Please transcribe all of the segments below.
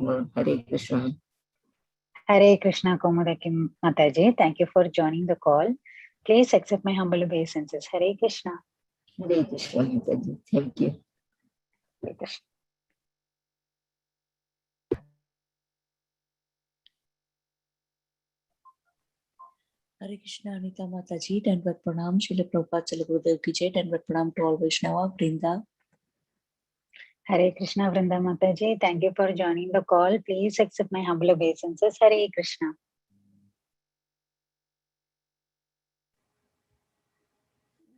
Gaur. Hare Krishna. Hare Krishna Komudaki Mataji. Thank you for joining the call. Please accept my humble obeisances. Hare Krishna. Hare Krishna, Mataji. Thank you. Hare Krishna. Hare Krishna, Anita Mataji, Dandavat Pranam, Srila Prabhupada Srila Gurudev Ki Jai, Dandavat Pranam to all Vaishnava, Vrinda. Hare Krishna Vrinda Mataji. Thank you for joining the call. Please accept my humble obeisances. Hare Krishna.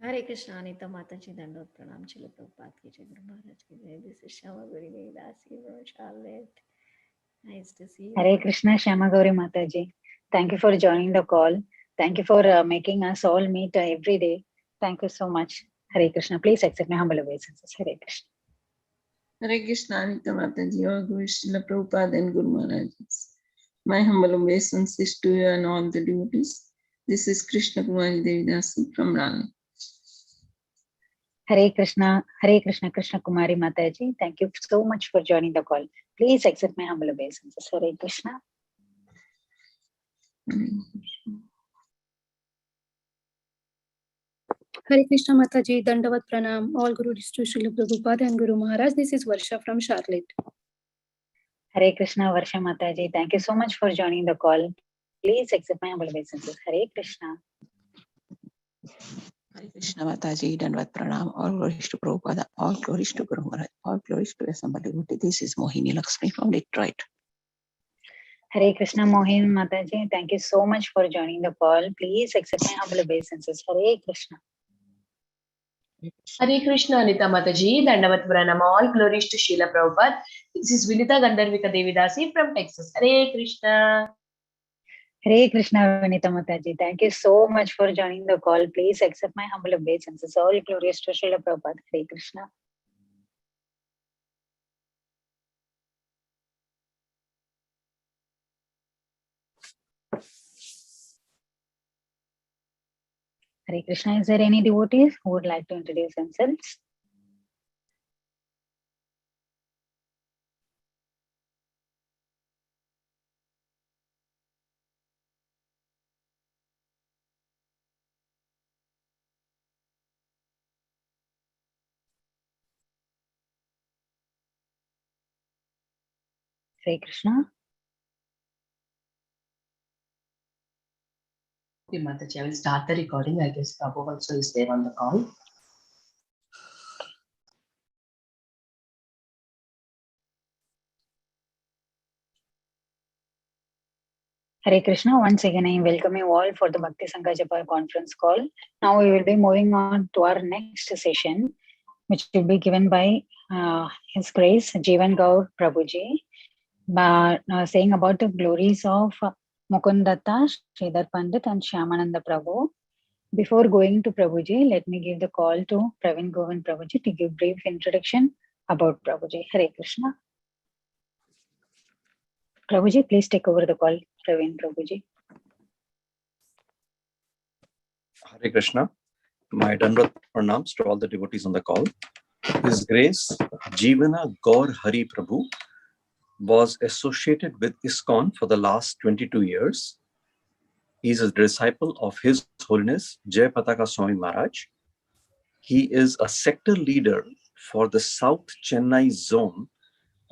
Hare Krishna, Anita Mataji, Dandavat Pranam, Srila Prabhupada Ki Jai, Guru Maharaj Ki Jai. This is Shyamaguri Dasi from Charlotte. Nice to see you. Hare Krishna Shyamagauri Mataji. Thank you for joining the call. Thank you for making us all meet every day. Thank you so much. Hare Krishna. Please accept my humble obeisances. Hare Krishna. Hare Krishna, Anita Mataji, all Guru Srila Prabhupada and Guru Maharaj. My humble obeisances to you and all the devotees. This is Krishna Kumari Devidasi from Rani. Hare Krishna Krishna Kumari Mataji. Thank you so much for joining the call. Please accept my humble obeisances. Hare Krishna. Hare Krishna Mataji, Dandavat Pranam, all Gurus to Srila Prabhupada and Guru Maharaj. This is Varsha from Charlotte. Hare Krishna Varsha Mataji. Thank you so much for joining the call. Please accept my humble obeisances. Hare Krishna. Hare Krishna Mataji, Dandavat Pranam, all glories to Prabhupada, all glories to Guru Maharaj, all glories to assembled devotee. This is Mohini Lakshmi from Detroit. Hare Krishna Mohin Mataji. Thank you so much for joining the call. Please accept my humble obeisances. Hare Krishna. Hare Krishna, Anita Mataji, Dandavat Pranam, all glories to Srila Prabhupada. This is Vinita Gandharvika Devidasi from Texas. Hare Krishna. Hare Krishna Vinita Mataji. Thank you so much for joining the call. Please accept my humble obeisances. All glorious to Srila Prabhupada. Hare Krishna. Hare Krishna. Is there any devotees who would like to introduce themselves? Hare Krishna. Okay, Mataji, I will start the recording. I guess Prabhu also is there on the call. Hare Krishna. Once again, I welcome you all for the Bhakti Sangha Japa conference call. Now we will be moving on to our next session, which will be given by His Grace Jivan Gaur Prabhuji, saying about the glories of Mukund Datta Sridhar Pandit and Shyamananda Prabhu. Before going to Prabhuji, let me give the call to Praveen Govind Prabhuji to give brief introduction about Prabhuji. Hare Krishna. Prabhuji, please take over the call. Praveen Prabhuji. Hare Krishna. My Dandavat Pranams to all the devotees on the call. His Grace Jivana Gaur Hari Prabhu was associated with ISKCON for the last 22 years. He is a disciple of His Holiness Jai Pataka Swami Maharaj. He is a sector leader for the South Chennai zone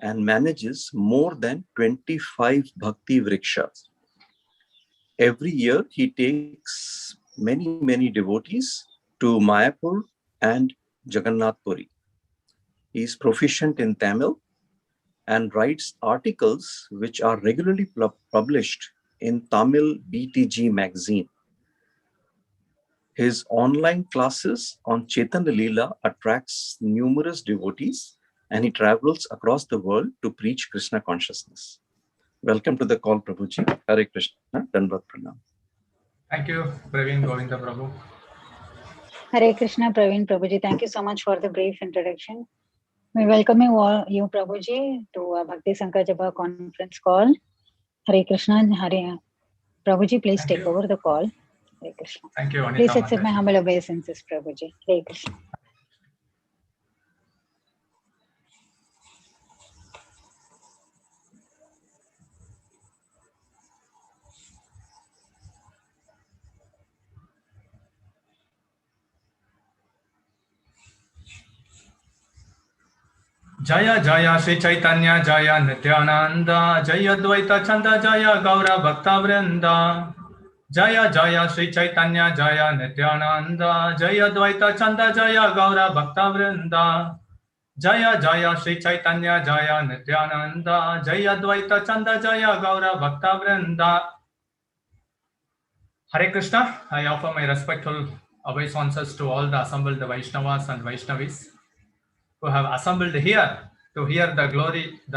and manages more than 25 Bhakti Vrikshas. Every year, he takes many devotees to Mayapur and Jagannath Puri. He is proficient in Tamil and writes articles which are regularly published in Tamil BTG magazine. His online classes on Chaitanya Leela attracts numerous devotees, and he travels across the world to preach Krishna consciousness. Welcome to the call, Prabhuji. Hare Krishna, Dandavat Pranam. Thank you, Praveen Govinda Prabhu. Hare Krishna, Praveen Prabhuji. Thank you so much for the brief introduction. We welcome you Prabhuji, to a Bhakti Sangha Japa conference call. Hare Krishna, Hare Prabhuji, please take over the call. Hare Krishna. Thank you, Anita. Please accept my humble obeisances, Prabhuji. Hare Krishna. Jaya Jaya Sri Chaitanya Jaya Nityananda Jaya Dvaita Chanda Jaya Gaura Bhakta Vrinda Jaya Jaya Sri Chaitanya Jaya Nityananda Jaya Dvaita Chanda Jaya Gaura Bhakta Vrinda Jaya Jaya Sri Chaitanya Jaya Nityananda Jaya Dvaita Chanda Jaya Gaura Bhakta Vrinda. Hare Krishna. I offer my respectful obeisances to all the assembled Vaishnavas and Vaishnavis who have assembled here to hear the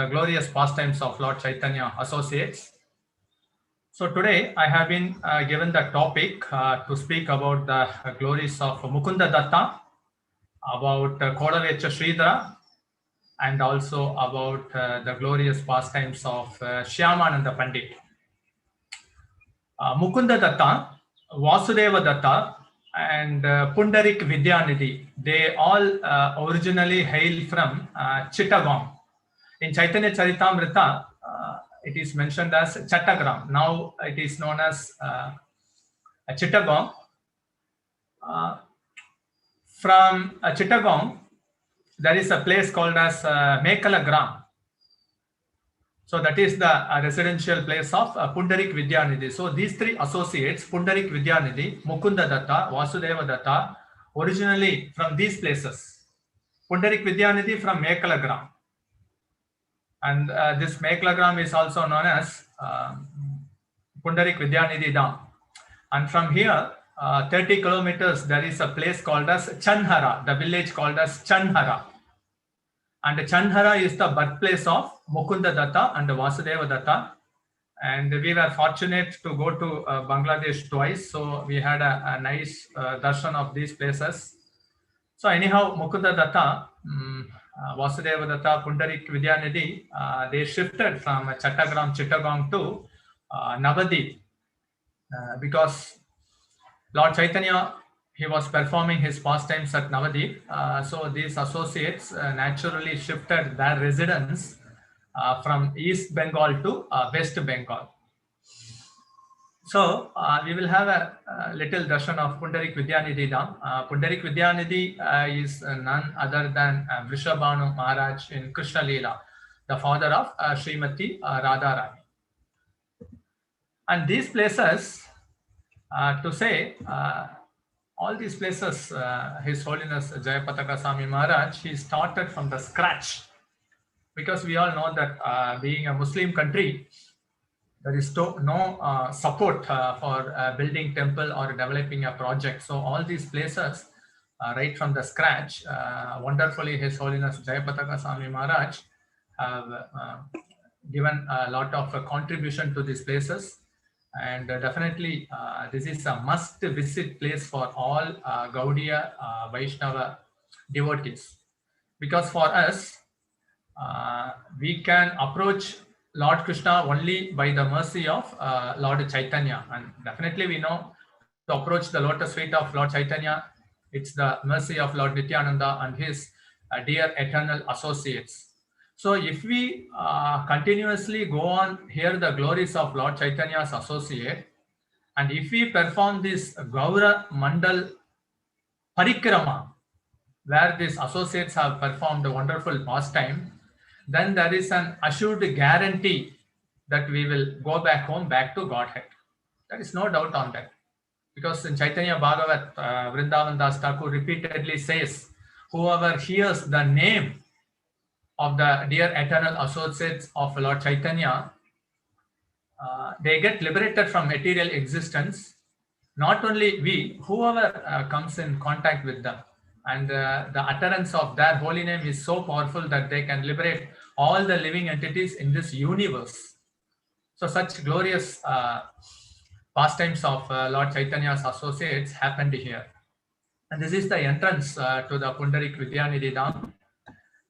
glorious pastimes of Lord Chaitanya associates. So today I have been given the topic to speak about the glories of Mukund Datta, about Datta Sridhar, and also about the glorious pastimes of Shyamananda Pandit. Mukund Datta, Vasudeva Datta, and Pundarik Vidyanidhi, they all originally hail from Chittagong. In Chaitanya Charitamrita, it is mentioned as Chattagram. Now it is known as Chittagong. From Chittagong, there is a place called as Mekalagram. So that is the residential place of Pundarik Vidyanidhi. So these three associates, Pundarik Vidyanidhi, Mukunda Datta, Vasudeva Datta, originally from these places. Pundarik Vidyanidhi from Mekalagram. And this Mekalagram is also known as Pundarik Vidyanidhi Dam. And from here, 30 kilometers, there is a place called as Chanhara, the village called as Chanhara. And Chanhara is the birthplace of Mukunda Datta and Vasudeva Datta. And we were fortunate to go to Bangladesh twice. So we had a nice darshan of these places. So anyhow, Mukunda Datta, Vasudeva Datta, Pundarik Vidyanidhi, they shifted from Chattagram, Chittagong to Navadip because Lord Chaitanya, he was performing his pastimes at Navadip. So these associates naturally shifted their residence from East Bengal to West Bengal. So we will have a little darshan of Pundarik Vidyanidhi Dham. Pundarik Vidyanidhi is none other than Vrishabhanu Maharaj in Krishna Leela, the father of Srimati Radharani. And these places, to say, all these places, His Holiness Jayapataka Swami Maharaj, he started from the scratch. Because we all know that being a Muslim country, there is no support for building temple or developing a project. So all these places, right from the scratch, wonderfully His Holiness Jayapataka Swami Maharaj have given a lot of contribution to these places. And definitely this is a must visit place for all Gaudiya Vaishnava devotees. Because for us, we can approach Lord Krishna only by the mercy of Lord Chaitanya. And definitely we know to approach the lotus feet of Lord Chaitanya, it's the mercy of Lord Nityananda and his dear eternal associates. So if we continuously go on hear the glories of Lord Chaitanya's associate, and if we perform this Gaura Mandal Parikrama, where these associates have performed a wonderful pastime, then there is an assured guarantee that we will go back home, back to Godhead. There is no doubt on that. Because in Chaitanya Bhagavat, Vrindavan Das Thakur repeatedly says, whoever hears the name of the dear eternal associates of Lord Chaitanya, they get liberated from material existence. Not only we, whoever comes in contact with them. And the utterance of their holy name is so powerful that they can liberate all the living entities in this universe. So such glorious pastimes of Lord Chaitanya's associates happened here. And this is the entrance to the Pundarik Vidyanidhi Dham.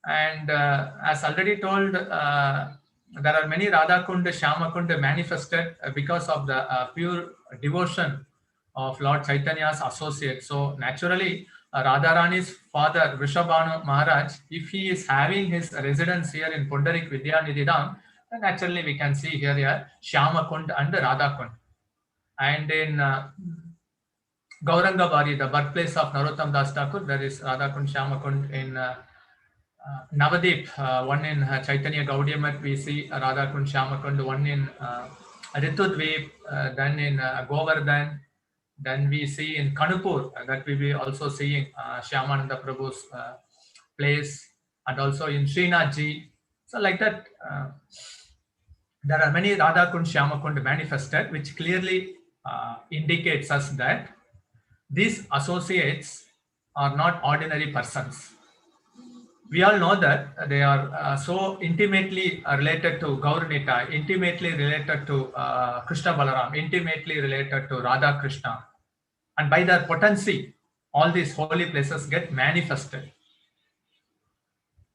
And as already told, there are many Radha Kund, Shyama Kund manifested because of the pure devotion of Lord Chaitanya's associates. So naturally, Radharani's father, Vrishabhanu Maharaj, if he is having his residence here in Pundarik Vidyanidhi Dham, then naturally we can see here Shyama Kund and Radha Kund. And in Gauranga Bari, the birthplace of Narottam Das Thakur, there is Radha Kund, Shyama Kund in Navadip, one in Chaitanya Gaudiyamat, we see Radha Kund Shyamakund, one in Ritudvip, then in Govardhan, then we see in Kanupur, that we will also seeing Shyamananda Prabhu's place, and also in Srinathji. So like that, there are many Radha Kund Shyamakund manifested, which clearly indicates us that these associates are not ordinary persons. We all know that they are so intimately related to Gaur-Nita, intimately related to Krishna Balaram, intimately related to Radha Krishna. And by their potency, all these holy places get manifested.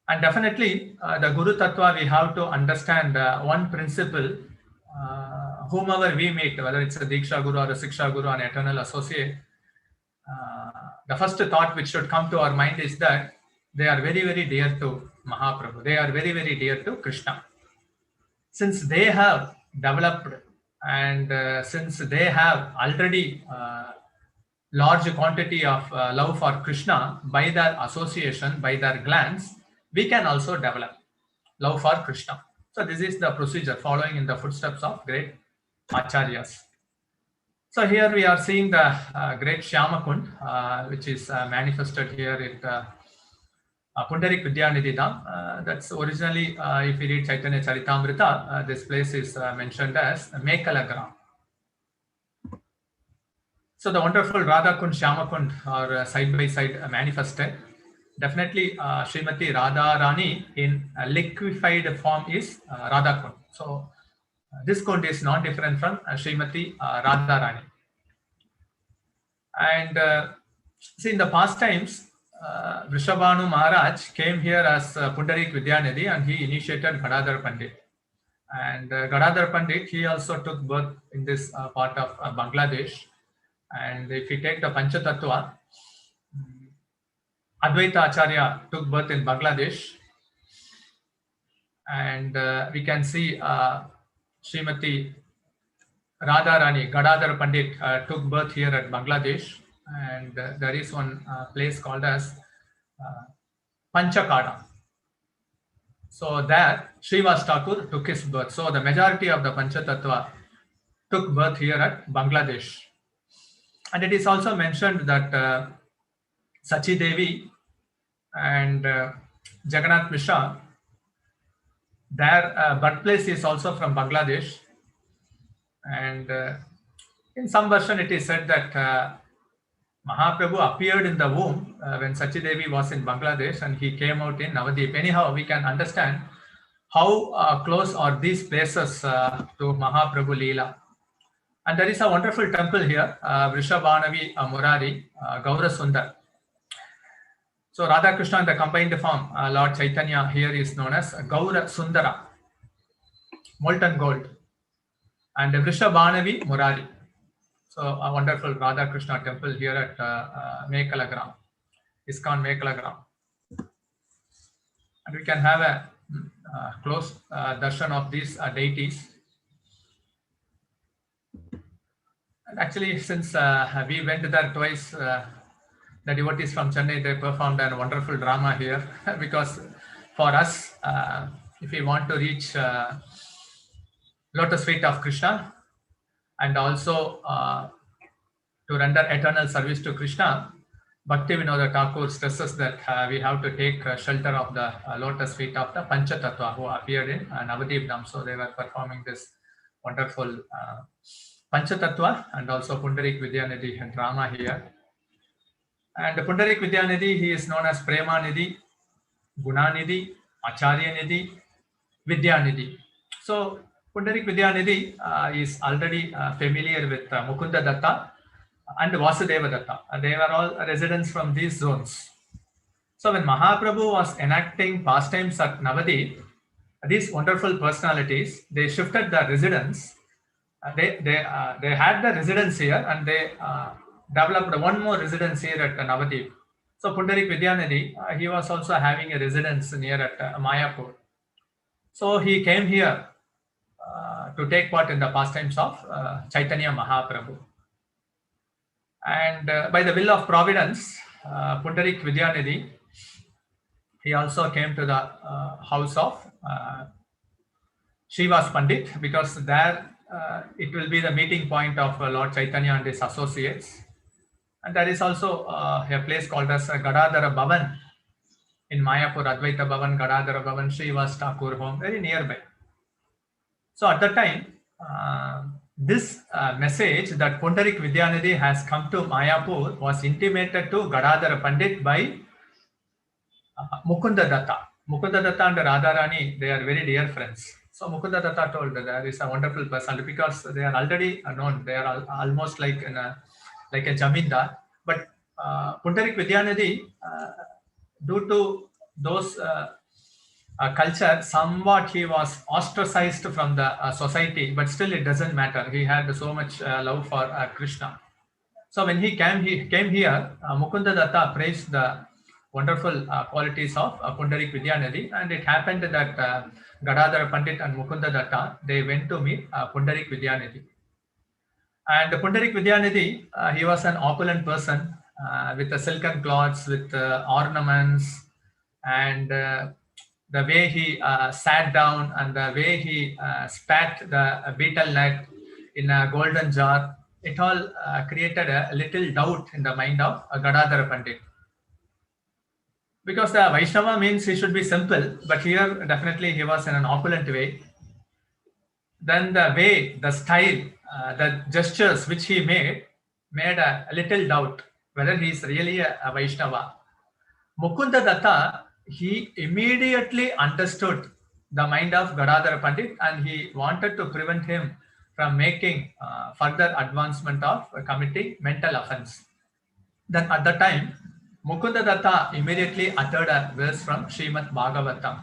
And definitely, the Guru Tattva, we have to understand one principle, whomever we meet, whether it's a Diksha Guru or a Siksha Guru, an eternal associate, the first thought which should come to our mind is that they are very, very dear to Mahaprabhu. They are very, very dear to Krishna. Since they have developed and since they have already large quantity of love for Krishna, by their association, by their glance, we can also develop love for Krishna. So this is the procedure following in the footsteps of great Acharyas. So here we are seeing the great Shyamakund, which is manifested here in Pundarik Vidyanidhi Dham. That's originally, if you read Chaitanya Charitamrita, this place is mentioned as Mekalagram. So the wonderful Radha Kund, Shyamakund are side by side manifested. Definitely Srimati Radha Rani in liquefied form is Radha Kund. So this Kund is not different from Srimati Radha Rani. And see, in the past times, Vrishabhanu Maharaj came here as Pundarik Vidyanidhi and he initiated Gadadhar Pandit. And Gadadhar Pandit, he also took birth in this part of Bangladesh. And if we take the Panchatattva, Advaita Acharya took birth in Bangladesh. And we can see Srimati Radharani, Gadadhar Pandit took birth here at Bangladesh. And there is one place called as Panchakada. So there, Srivas Thakur took his birth. So the majority of the Panchatattva took birth here at Bangladesh. And it is also mentioned that Sachi Devi and Jagannath Mishra, their birthplace is also from Bangladesh. And in some version it is said that Mahaprabhu appeared in the womb when Sachi Devi was in Bangladesh and he came out in Navadip. Anyhow, we can understand how close are these places to Mahaprabhu Leela. And there is a wonderful temple here, Vrishabhanavi Murari, Gaura Sundar. So Radha Krishna in the combined form, Lord Chaitanya here is known as Gaura Sundara, molten gold, and Vrishabhanavi Murari. So a wonderful Radha Krishna temple here at Mekalagram, ISKCON Mekalagram. And we can have a close darshan of these deities. And actually, since we went there twice, the devotees from Chennai, they performed a wonderful drama here because for us, if we want to reach lotus feet of Krishna and also to render eternal service to Krishna, Bhakti Vinoda Thakur stresses that we have to take shelter of the lotus feet of the Panchatattva who appeared in Navadip Dham. So they were performing this wonderful Panchatattva and also Pundarik Vidyanidhi drama here. And Pundarik Vidyanidhi, he is known as Premanidhi, Gunanidhi, Acharya Nidhi, Vidyanidhi. So Pundarik Vidyanidhi is already familiar with Mukund Datta and Vasudeva Datta. They were all residents from these zones. So when Mahaprabhu was enacting pastimes at Navadip, these wonderful personalities, they shifted their residence. They had the residence here and they developed one more residence here at Navadip. So Pundarik Vidyanidhi, he was also having a residence near at Mayapur. So he came here to take part in the pastimes of Chaitanya Mahaprabhu. And by the will of Providence, Pundarik Vidyanidhi, he also came to the house of Srivas Pandit, because there it will be the meeting point of Lord Chaitanya and his associates. And there is also a place called as Gadadhara Bhavan in Mayapur, Advaita Bhavan, Gadadhara Bhavan, Srivas Thakur home, very nearby. So at that time, this message that Pundarik Vidyanidhi has come to Mayapur was intimated to Gadadhara Pandit by Mukunda Datta. Mukunda Datta and Radharani, they are very dear friends. So Mukunda Datta told that there is a wonderful personality, because they are already known. They are almost like a Jamindar. But Pundarik Vidyanidhi, due to those culture, somewhat he was ostracized from the society, but still it doesn't matter. He had so much love for Krishna. So when he came here, Mukunda Datta praised the wonderful qualities of Pundarik Vidyanidhi, and it happened that Gadadhara Pandit and Mukunda Datta, they went to meet Pundarik Vidyanidhi. And Pundarik Vidyanidhi, he was an opulent person with the silken cloths, with ornaments, and the way he sat down and the way he spat the betel nut in a golden jar, it all created a little doubt in the mind of Gadadhara Pandit. Because the Vaishnava means he should be simple, but here definitely he was in an opulent way. Then the way, the style, the gestures which he made a little doubt whether he is really a Vaishnava. Mukunda Datta, he immediately understood the mind of Gadadhara Pandit, and he wanted to prevent him from making further advancement of committing mental offense. Then at the time, Mukunda Datta immediately uttered a verse from Srimad Bhagavatam.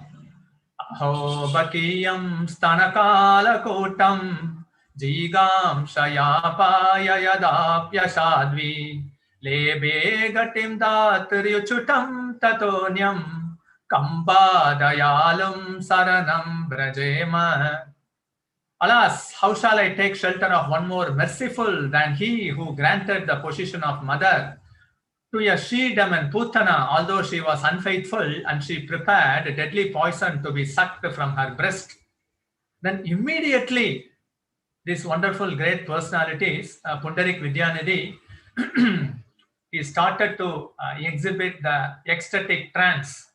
Aho bakiyam stanakala kotam jigam shayapaya yadapya sadvi lebe gatim datryuchutam tatonyam kambadayalum saranam brajema. Alas, how shall I take shelter of one more merciful than he who granted the position of mother to a she-demon Putana, although she was unfaithful, and she prepared a deadly poison to be sucked from her breast. Then immediately, these wonderful great personalities, Pundarik Vidyanidhi, he started to exhibit the ecstatic trance.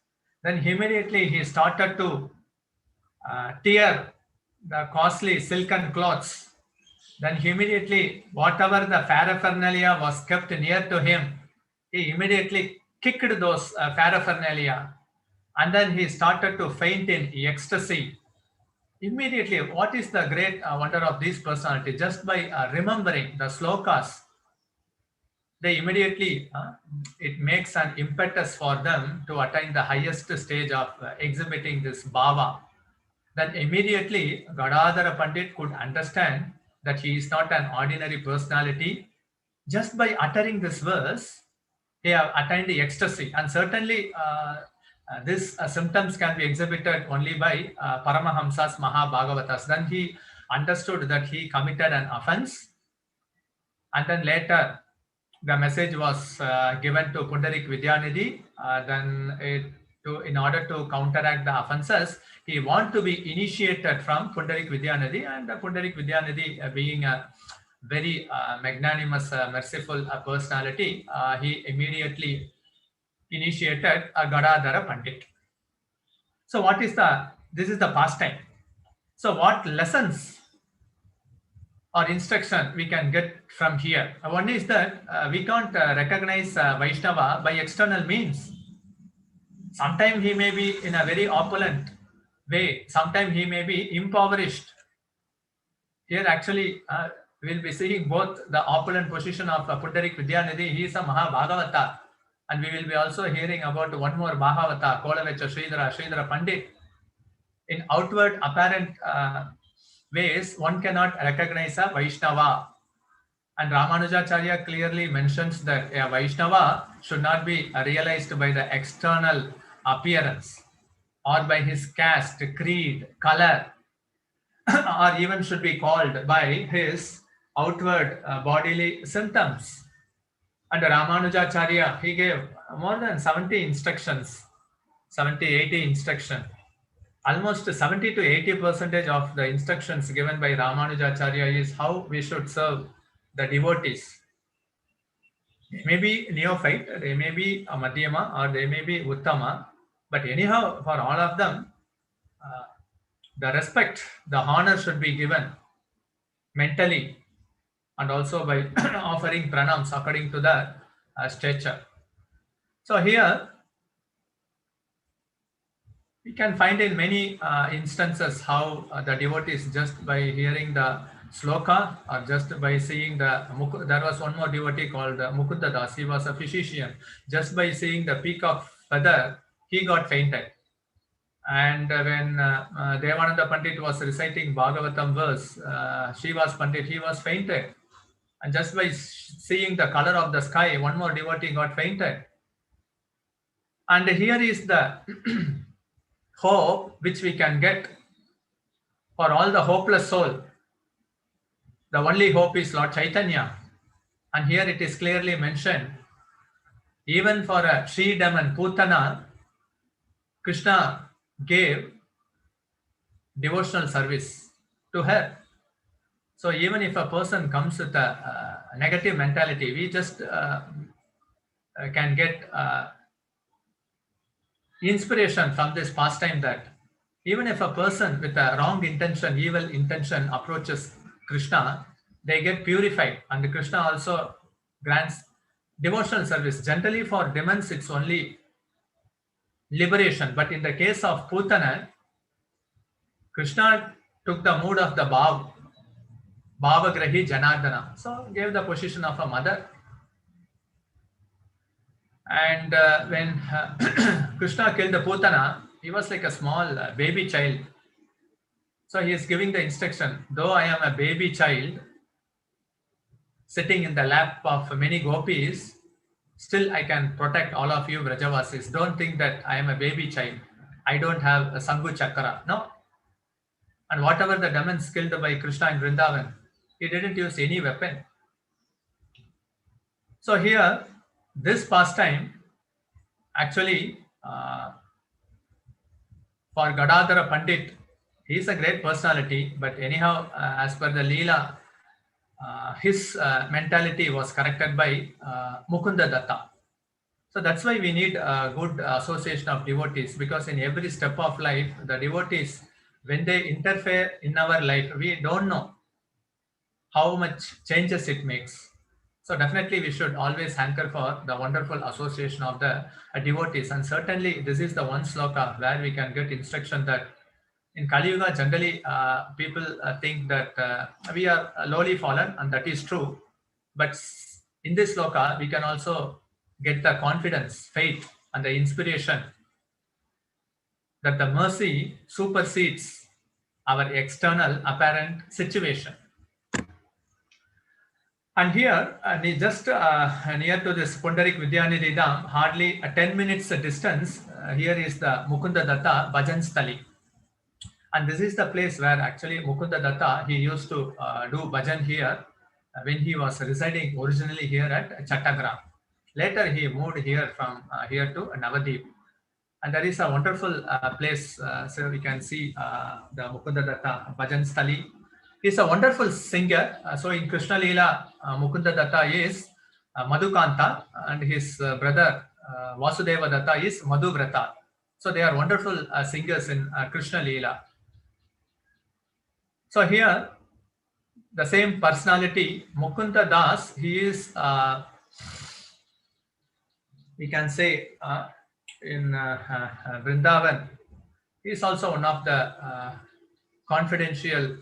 Then immediately he started to tear the costly silken cloths. Then immediately, whatever the paraphernalia was kept near to him, he immediately kicked those paraphernalia, and then he started to faint in ecstasy. Immediately, what is the great wonder of these personalities? Just by remembering the slokas, they immediately, it makes an impetus for them to attain the highest stage of exhibiting this bhava. Then immediately, Gadadhara Pandit could understand that he is not an ordinary personality. Just by uttering this verse, he have attained the ecstasy, and certainly these symptoms can be exhibited only by Paramahamsas Mahabhagavatas. Then he understood that he committed an offense, and then later the message was given to Pundarik Vidyanidhi. In order to counteract the offenses, he wanted to be initiated from Pundarik Vidyanidhi, and Pundarik Vidyanidhi being a very magnanimous, merciful personality, he immediately initiated a Gadadhara Pandit. So this is the pastime. So what lessons or instruction we can get from here? One is that we can't recognize Vaishnava by external means. Sometimes he may be in a very opulent way, sometimes he may be impoverished. Here actually, we'll be seeing both the opulent position of Pundarik Vidyanidhi. He is a Mahabhagavata, and we will be also hearing about one more Bhagavata, Kolavecha Sridhar Pandit. In outward apparent ways, one cannot recognize a Vaishnava. And Ramanujacharya clearly mentions that a Vaishnava should not be realized by the external appearance or by his caste, creed, color, or even should be called by his outward bodily symptoms. And Ramanujacharya, he gave more than 70 instructions 70-80 instruction. Almost 70 to 80% of the instructions given by Ramanujacharya is how we should serve the devotees. They may be neophyte, they may be a Madhyama, or they may be Uttama, but anyhow, for all of them, the respect, the honor should be given mentally and also by offering pranams according to the stature. So here, we can find in many instances how the devotees, just by hearing the sloka or just by seeing the there was one more devotee called Mukund Datta. He was a physician. Just by seeing the peacock feather, he got fainted. And when Devananda Pandit was reciting Bhagavatam verse, Shivas Pandit, he was fainted. And just by seeing the color of the sky, one more devotee got fainted. And here is the hope which we can get for all the hopeless soul. The only hope is Lord Chaitanya. And here it is clearly mentioned, even for a Sridham and Putana, Krishna gave devotional service to her. So even if a person comes with a negative mentality, we just can get inspiration from this pastime that even if a person with a wrong intention, evil intention approaches Krishna, they get purified, and Krishna also grants devotional service. Generally for demons, it's only liberation, but in the case of Putana, Krishna took the mood of the Bhavagrahi Janardana, so gave the position of a mother. And when Krishna killed the Putana, he was like a small baby child. So he is giving the instruction, though I am a baby child sitting in the lap of many gopis, still I can protect all of you Vrajavasis. Don't think that I am a baby child. I don't have a Sanghu Chakra. No. And whatever the demons killed by Krishna in Vrindavan, he didn't use any weapon. So here, this pastime actually for Gadadhara Pandit, he is a great personality, but anyhow, as per the Leela, his mentality was corrected by Mukund Datta. So that's why we need a good association of devotees, because in every step of life, the devotees, when they interfere in our life, we don't know how much changes it makes. So definitely we should always hanker for the wonderful association of the devotees. And certainly this is the one sloka where we can get instruction that in Kali Yuga, generally people think that we are lowly fallen, and that is true. But in this sloka, we can also get the confidence, faith, and the inspiration that the mercy supersedes our external apparent situation. And here, just near to this Pundarik Vidyanidhi Dham, hardly 10 minutes distance, here is the Mukunda Datta Bhajan Stali. And this is the place where actually Mukunda Datta, he used to do bhajan here when he was residing originally here at Chattagram. Later he moved here from here to Navadip. And there is a wonderful place, so we can see the Mukunda Datta Bhajan Stali. He's a wonderful singer. So in Krishna Leela, Mukunda Datta is Madhukanta, and his brother Vasudeva Datta is Madhuvrata. So they are wonderful singers in Krishna Leela. So here, the same personality, Mukunda Das, he is, we can say, in Vrindavan, he is also one of the confidential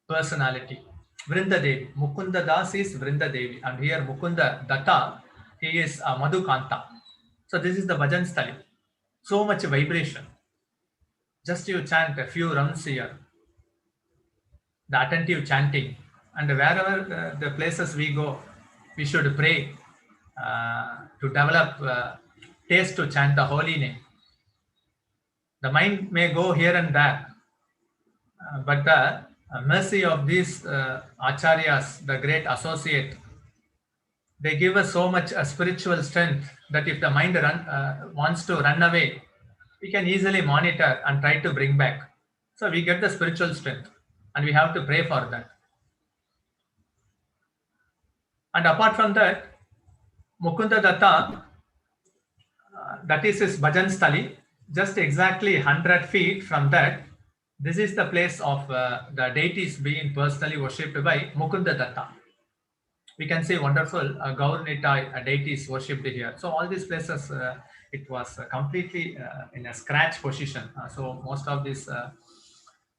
personality. Vrinda Devi. Mukunda Das is Vrinda Devi, and here Mukunda Datta, he is Madhukanta. So this is the Bhajan style. So much vibration. Just you chant a few rounds here. The attentive chanting, and wherever the places we go, we should pray to develop taste to chant the holy name. The mind may go here and there, but the mercy of these acharyas, the great associate, they give us so much spiritual strength that if the mind wants to run away, we can easily monitor and try to bring back. So we get the spiritual strength and we have to pray for that. And apart from that, Mukund Datta, that is his Bhajan Stali, just exactly 100 feet from that, this is the place of the deities being personally worshipped by Mukund Datta. We can see wonderful Gaur Nitai deities worshipped here. So all these places, it was completely in a scratch position. So most of these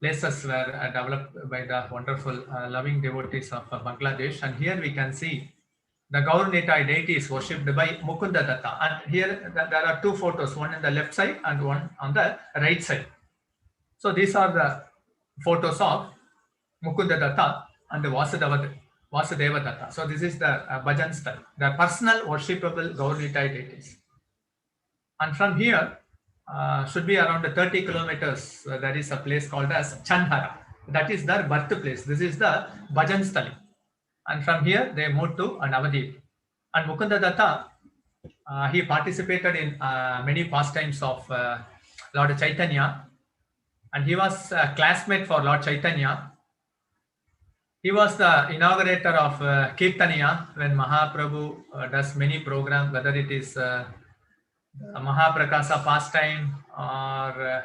places were developed by the wonderful loving devotees of Bangladesh. And here we can see the Gaur Nitai deity is worshipped by Mukund Datta. And here there are two photos, one on the left side and one on the right side. So these are the photos of Mukund Datta and the Vasudeva Datta. So this is the Bhajan style, the personal worshipable Gaur Nitai deities. And from here, should be around 30 kilometers, there is a place called as Chandhara. That is their birthplace. This is the Bhajan Stali. And from here, they moved to Navadip. And Mukund Datta, he participated in many pastimes of Lord Chaitanya. And he was a classmate for Lord Chaitanya. He was the inaugurator of Kirtaniya when Mahaprabhu does many programs, whether it is Mahaprakasa pastime or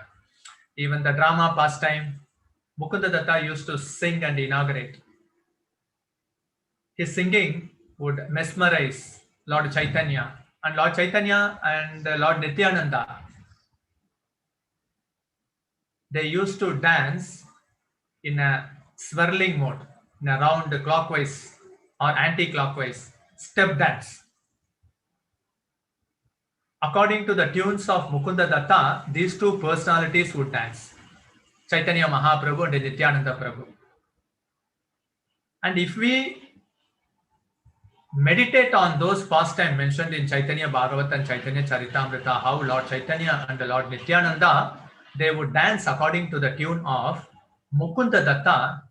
even the drama pastime. Mukund Datta used to sing and inaugurate. His singing would mesmerize Lord Chaitanya. And Lord Chaitanya and Lord Nityananda, they used to dance in a swirling mode, in a round clockwise or anti-clockwise step dance. According to the tunes of Mukund Datta, these two personalities would dance, Chaitanya Mahaprabhu and Nityananda Prabhu. And if we meditate on those pastimes mentioned in Chaitanya Bhagavat and Chaitanya Charitamrita, how Lord Chaitanya and the Lord Nityananda, they would dance according to the tune of Mukund Datta,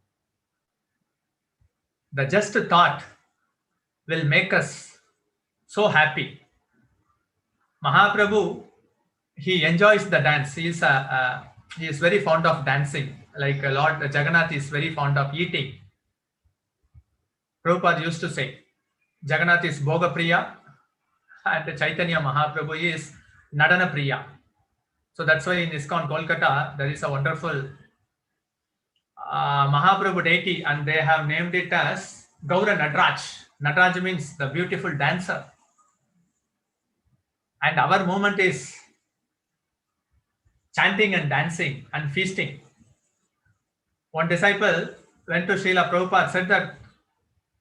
the just thought will make us so happy. Mahaprabhu, he enjoys the dance. He is very fond of dancing. Like Lord Jagannath is very fond of eating. Prabhupada used to say, Jagannath is Bhoga Priya and Chaitanya Mahaprabhu is Nadana Priya. So that's why in ISKCON Kolkata, there is a wonderful Mahaprabhu deity and they have named it as Gaura Nadraj. Nadraj means the beautiful dancer. And our movement is chanting and dancing and feasting. One disciple went to Srila Prabhupada, said that,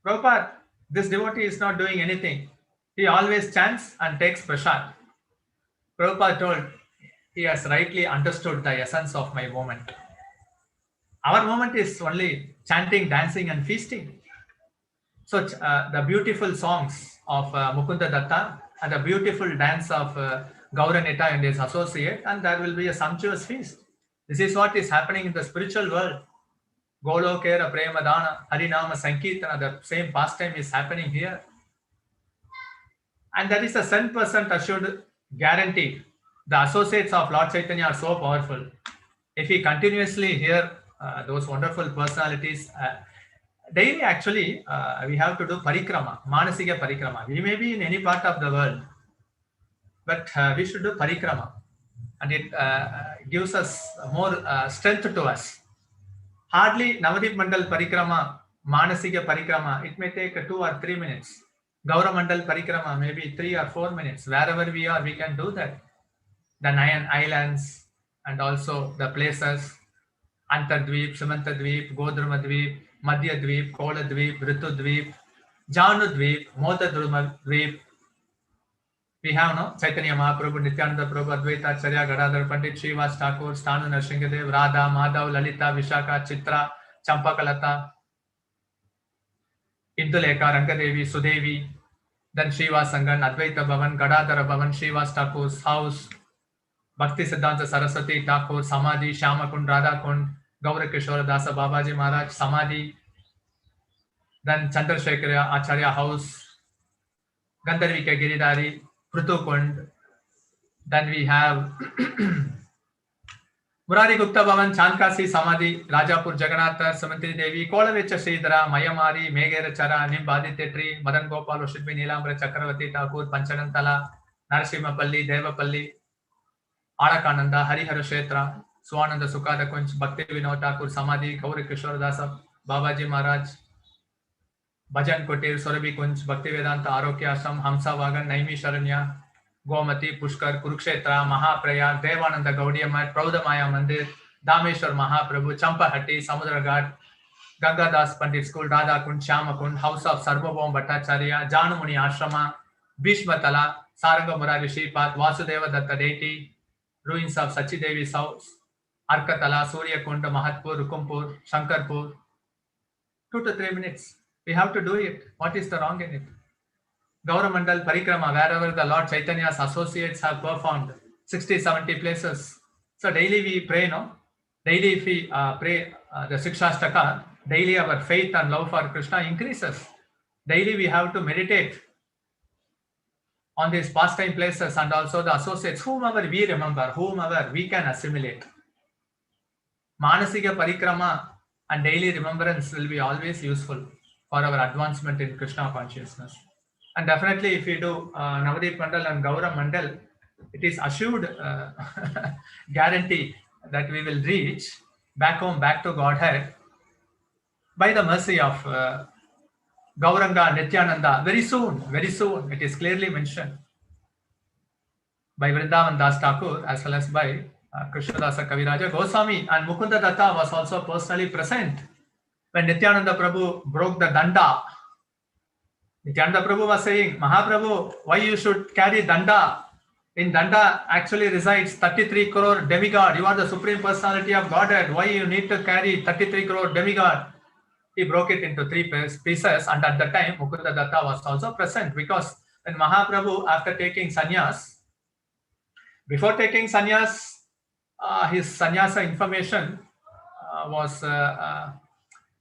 Prabhupada, this devotee is not doing anything. He always chants and takes prasad. Prabhupada told, he has rightly understood the essence of my movement. Our movement is only chanting, dancing and feasting. So the beautiful songs of Mukund Datta and the beautiful dance of Gaura Nitai and his associate, and there will be a sumptuous feast. This is what is happening in the spiritual world. Golokera Premadana, Harinama Sankirtana, the same pastime is happening here. And that is a 100% assured guarantee. The associates of Lord Chaitanya are so powerful. If we continuously hear those wonderful personalities, daily actually we have to do parikrama, manasika parikrama. We may be in any part of the world, but we should do parikrama. And it gives us more strength to us. Hardly Navadip Mandal parikrama, manasika parikrama, it may take 2 or 3 minutes. Gaura Mandal parikrama, maybe 3 or 4 minutes. Wherever we are, we can do that. The 9 islands and also the places, Antardweep, Sumantadweep, Godrumadweep, Madhyadweep, Koladweep, Ritudweep, Janudweep, Modadrumadweep. We have no Chaitanya Mahaprabhu, Nityananda Prabhu, Advaita Acharya, Gadadhar Pandit, Srivas Thakur, Stanu Narsinghadev, Radha, Madhav, Lalita, Vishaka, Chitra, Champakalata, Induleka, Rangadevi, Sudevi, then Srivas Sangan, Advaita Bhavan, Gadadhara Bhavan, Srivas Thakur's house, Bhakti Siddhanta Saraswati Thakur, Samadhi, Shyamakund, Radhakund, Gaura Kishora Dasa Babaji Maharaj, Samadhi, then Chandrasekhara Acharya house, Gandharvika Giridhari, Pruthukund, then we have Murari Gupta Bhavan, Chankasi Samadhi, Rajapur Jagannath, Samantri Devi, Kolavecha Sridhara, Mayamari, Megera Chara, Nimbadi Tetri, Madan Gopal, Oshidvi Nilambra, Chakravati Thakur, Panchanantala, Narasimhapalli, Devapalli, Alakananda, Harihara Kshetra, Swananda Sukada Kunj, Bhakti Vinod Thakur, Samadhi, Gauri Kishore Dasa, Babaji Maharaj, Bhajan Kutir, Surabhi Kunj, Bhakti Vedanta, Arokya Ashram, Hamsa Vagan, Naimi Sharanya, Gomati, Pushkar, Kurukshetra, Mahaprayag, Devananda Gaudiya Math, Praudamaya Mandir, Dameshwar Mahaprabhu, Champahati, Samudraghat, Gangadas Pandit School, Radha Kund, Shyamakund, House of Sarvabhaum Bhattacharya, Janumuni Ashrama, Bhishmatala, Saranga Murari Shripath, Vasudeva Datta Deity, ruins of Sachidevi's house, Arkatala, Surya Kunda, Mahatpur, Rukumpur, Shankarpur. 2 to 3 minutes. We have to do it. What is the wrong in it? Gauramandal Parikrama, wherever the Lord Chaitanya's associates have performed, 60, 70 places. So daily we pray, no? Daily if we pray the Sikshastaka, daily our faith and love for Krishna increases. Daily we have to meditate on these pastime places and also the associates, whomever we remember, whomever we can assimilate. Manasika Parikrama and daily remembrance will be always useful for our advancement in Krishna consciousness. And definitely if we do Navadip Mandal and Gaura Mandal, it is assured guarantee that we will reach back home, back to Godhead by the mercy of Gauranga, Nityananda. Very soon, it is clearly mentioned by Vrindavan Das Thakur as well as by Krishnadasa Kaviraja Goswami, and Mukunda Datta was also personally present when Nityananda Prabhu broke the danda. Nityananda Prabhu was saying, Mahaprabhu, why you should carry danda? In danda actually resides 33 crore demigod. You are the Supreme Personality of Godhead. Why you need to carry 33 crore demigod? He broke it into 3 pieces, and at the time Mukunda Datta was also present, because when Mahaprabhu, after taking sannyas, before taking sannyas, his sannyasa information was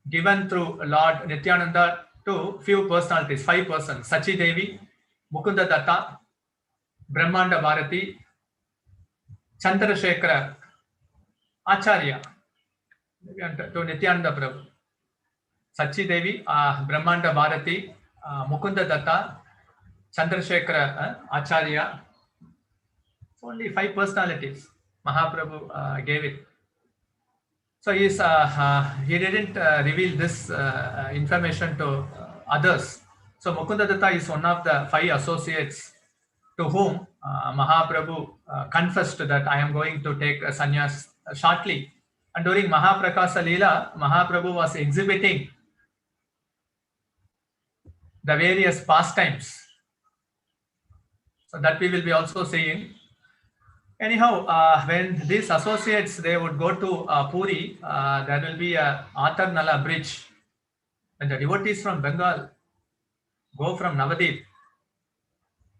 given through Lord Nityananda to few personalities, 5 persons: Sachi Devi, Mukunda Datta, Brahmanda Bharati, Chandrasekhara Acharya, to Nityananda Prabhu. Sachi Devi, Brahmanda Bharati, Mukunda Datta, Chandrasekhara Acharya. Only 5 personalities Mahaprabhu gave it. So he didn't reveal this information to others. So Mukunda Datta is one of the 5 associates to whom Mahaprabhu confessed that I am going to take a sannyas shortly. And during Mahaprakasa Leela, Mahaprabhu was exhibiting the various pastimes. So that we will be also seeing. Anyhow, when these associates, they would go to Puri, there will be a Atharnala bridge. When the devotees from Bengal go from Navadip,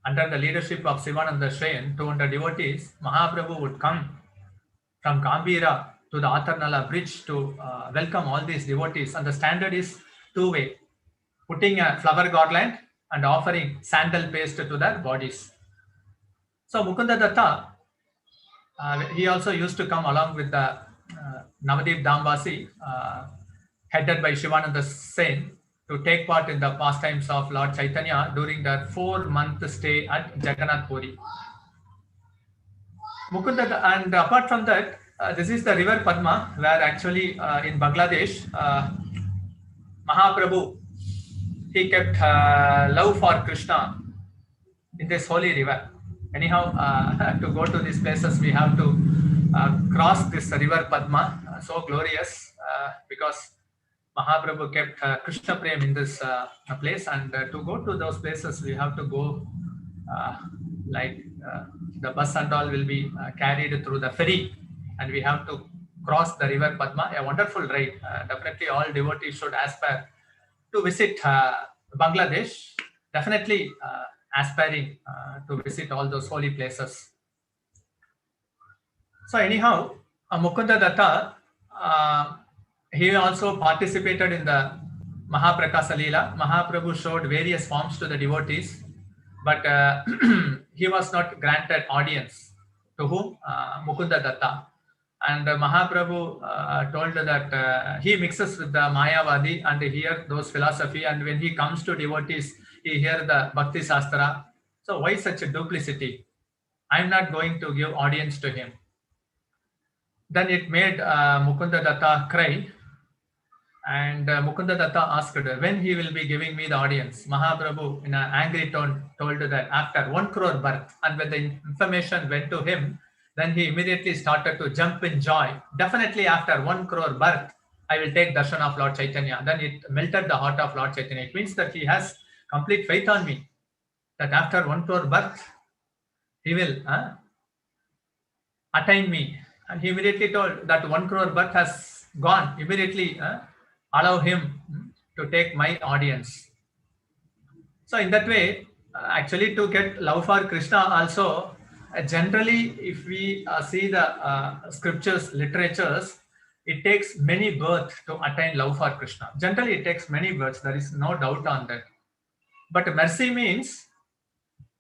under the leadership of Sivananda Shrayan, 200 devotees, Mahaprabhu would come from Gambhira to the Atharnala bridge to welcome all these devotees. And the standard is 2-way, putting a flower garland and offering sandal paste to their bodies. So Mukunda Datta, he also used to come along with the Navadip Dambasi, headed by Shivananda Sen, to take part in the pastimes of Lord Chaitanya during their 4-month stay at Jagannath Puri. Mukunda, and apart from that, this is the river Padma, where actually in Bangladesh, Mahaprabhu, he kept love for Krishna in this holy river. Anyhow, to go to these places, we have to cross this river Padma, so glorious, because Mahaprabhu kept Krishna Prem in this place, and to go to those places, we have to go the bus and all will be carried through the ferry, and we have to cross the river Padma. A wonderful ride. Definitely all devotees should aspire to visit Bangladesh. Definitely aspiring to visit all those holy places. So anyhow, Mukunda Datta, he also participated in the Mahaprakasa Leela. Mahaprabhu showed various forms to the devotees, but he was not granted audience. To whom? Mukunda Datta. And Mahaprabhu told that he mixes with the Mayavadi and he hears those philosophy, and when he comes to devotees, he hears the Bhakti Shastra. So why such a duplicity? I'm not going to give audience to him. Then it made Mukund Datta cry, and Mukund Datta asked when he will be giving me the audience. Mahaprabhu in an angry tone told that after 1 crore birth, and when the information went to him, then he immediately started to jump in joy. Definitely after 1 crore birth, I will take darshan of Lord Chaitanya. Then it melted the heart of Lord Chaitanya. It means that he has complete faith on me, that after 1 crore birth, he will attain me. And he immediately told that 1 crore birth has gone. Immediately allow him to take my audience. So in that way, actually to get love for Krishna also, generally if we see the scriptures, literatures, it takes many births to attain love for Krishna. Generally it takes many births, there is no doubt on that. But mercy means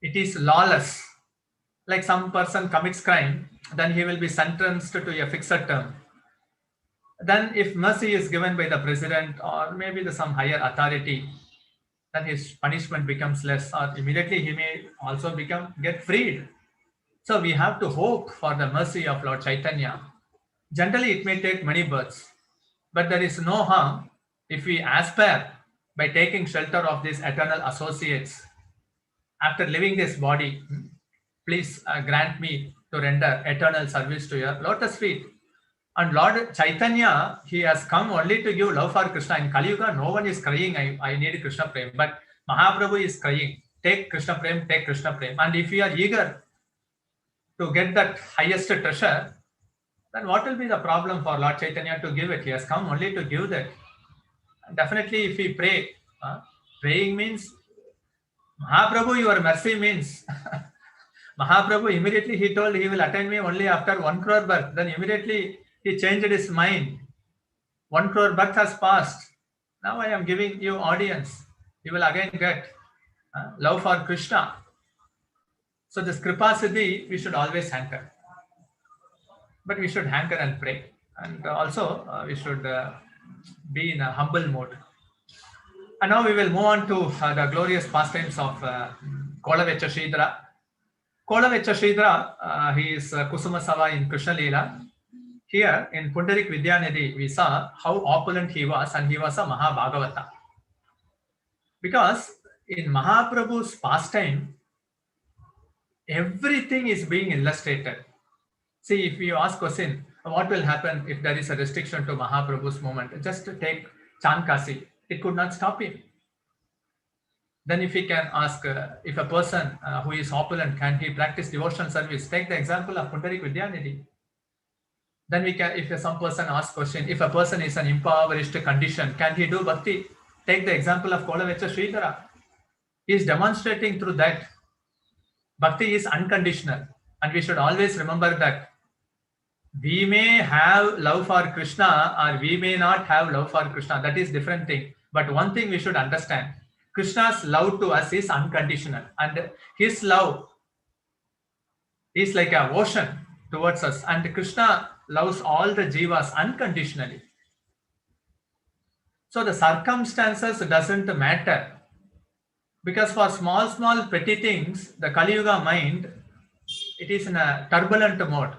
it is lawless. Like some person commits crime, then he will be sentenced to a fixed term. Then if mercy is given by the president or maybe some higher authority, then his punishment becomes less, or immediately he may also get freed. So we have to hope for the mercy of Lord Chaitanya. Generally it may take many births, but there is no harm if we aspire by taking shelter of these eternal associates. After leaving this body, please grant me to render eternal service to your lotus feet. And Lord Chaitanya, he has come only to give love for Krishna. In Kali Yuga, no one is crying, I need Krishna Prem. But Mahaprabhu is crying, take Krishna Prem, take Krishna Prem. And if you are eager to get that highest treasure, then what will be the problem for Lord Chaitanya to give it? He has come only to give that. And definitely if we pray, praying means, Mahaprabhu, your mercy means, Mahaprabhu immediately he told he will attain me only after 1 crore birth. Then immediately he changed his mind. 1 crore birth has passed. Now I am giving you audience. You will again get love for Krishna. So this Kripa Siddhi, we should always hanker. But we should hanker and pray. And also we should be in a humble mode. And now we will move on to the glorious pastimes of Glories of Sridhar. Glories of Sridhar, he is Kusuma Sava in Krishna Leela. Here in Pundarik Vidyanidhi, we saw how opulent he was, and he was a Mahabhagavata. Because in Mahaprabhu's pastime, everything is being illustrated. See, if you ask question, what will happen if there is a restriction to Mahaprabhu's movement? Just to take Chankasi, it could not stop him. Then if we can ask, if a person who is opulent, can he practice devotional service? Take the example of Pundarik Vidyanidhi. Then we can, if some person asks question, if a person is an impoverished condition, can he do bhakti? Take the example of Glories of Sridhar. He is demonstrating through that bhakti is unconditional, and we should always remember that we may have love for Krishna or we may not have love for Krishna. That is different thing. But one thing we should understand, Krishna's love to us is unconditional, and his love is like an ocean towards us, and Krishna loves all the jivas unconditionally. So the circumstances doesn't matter, because for small petty things, the Kali Yuga mind, it is in a turbulent mode.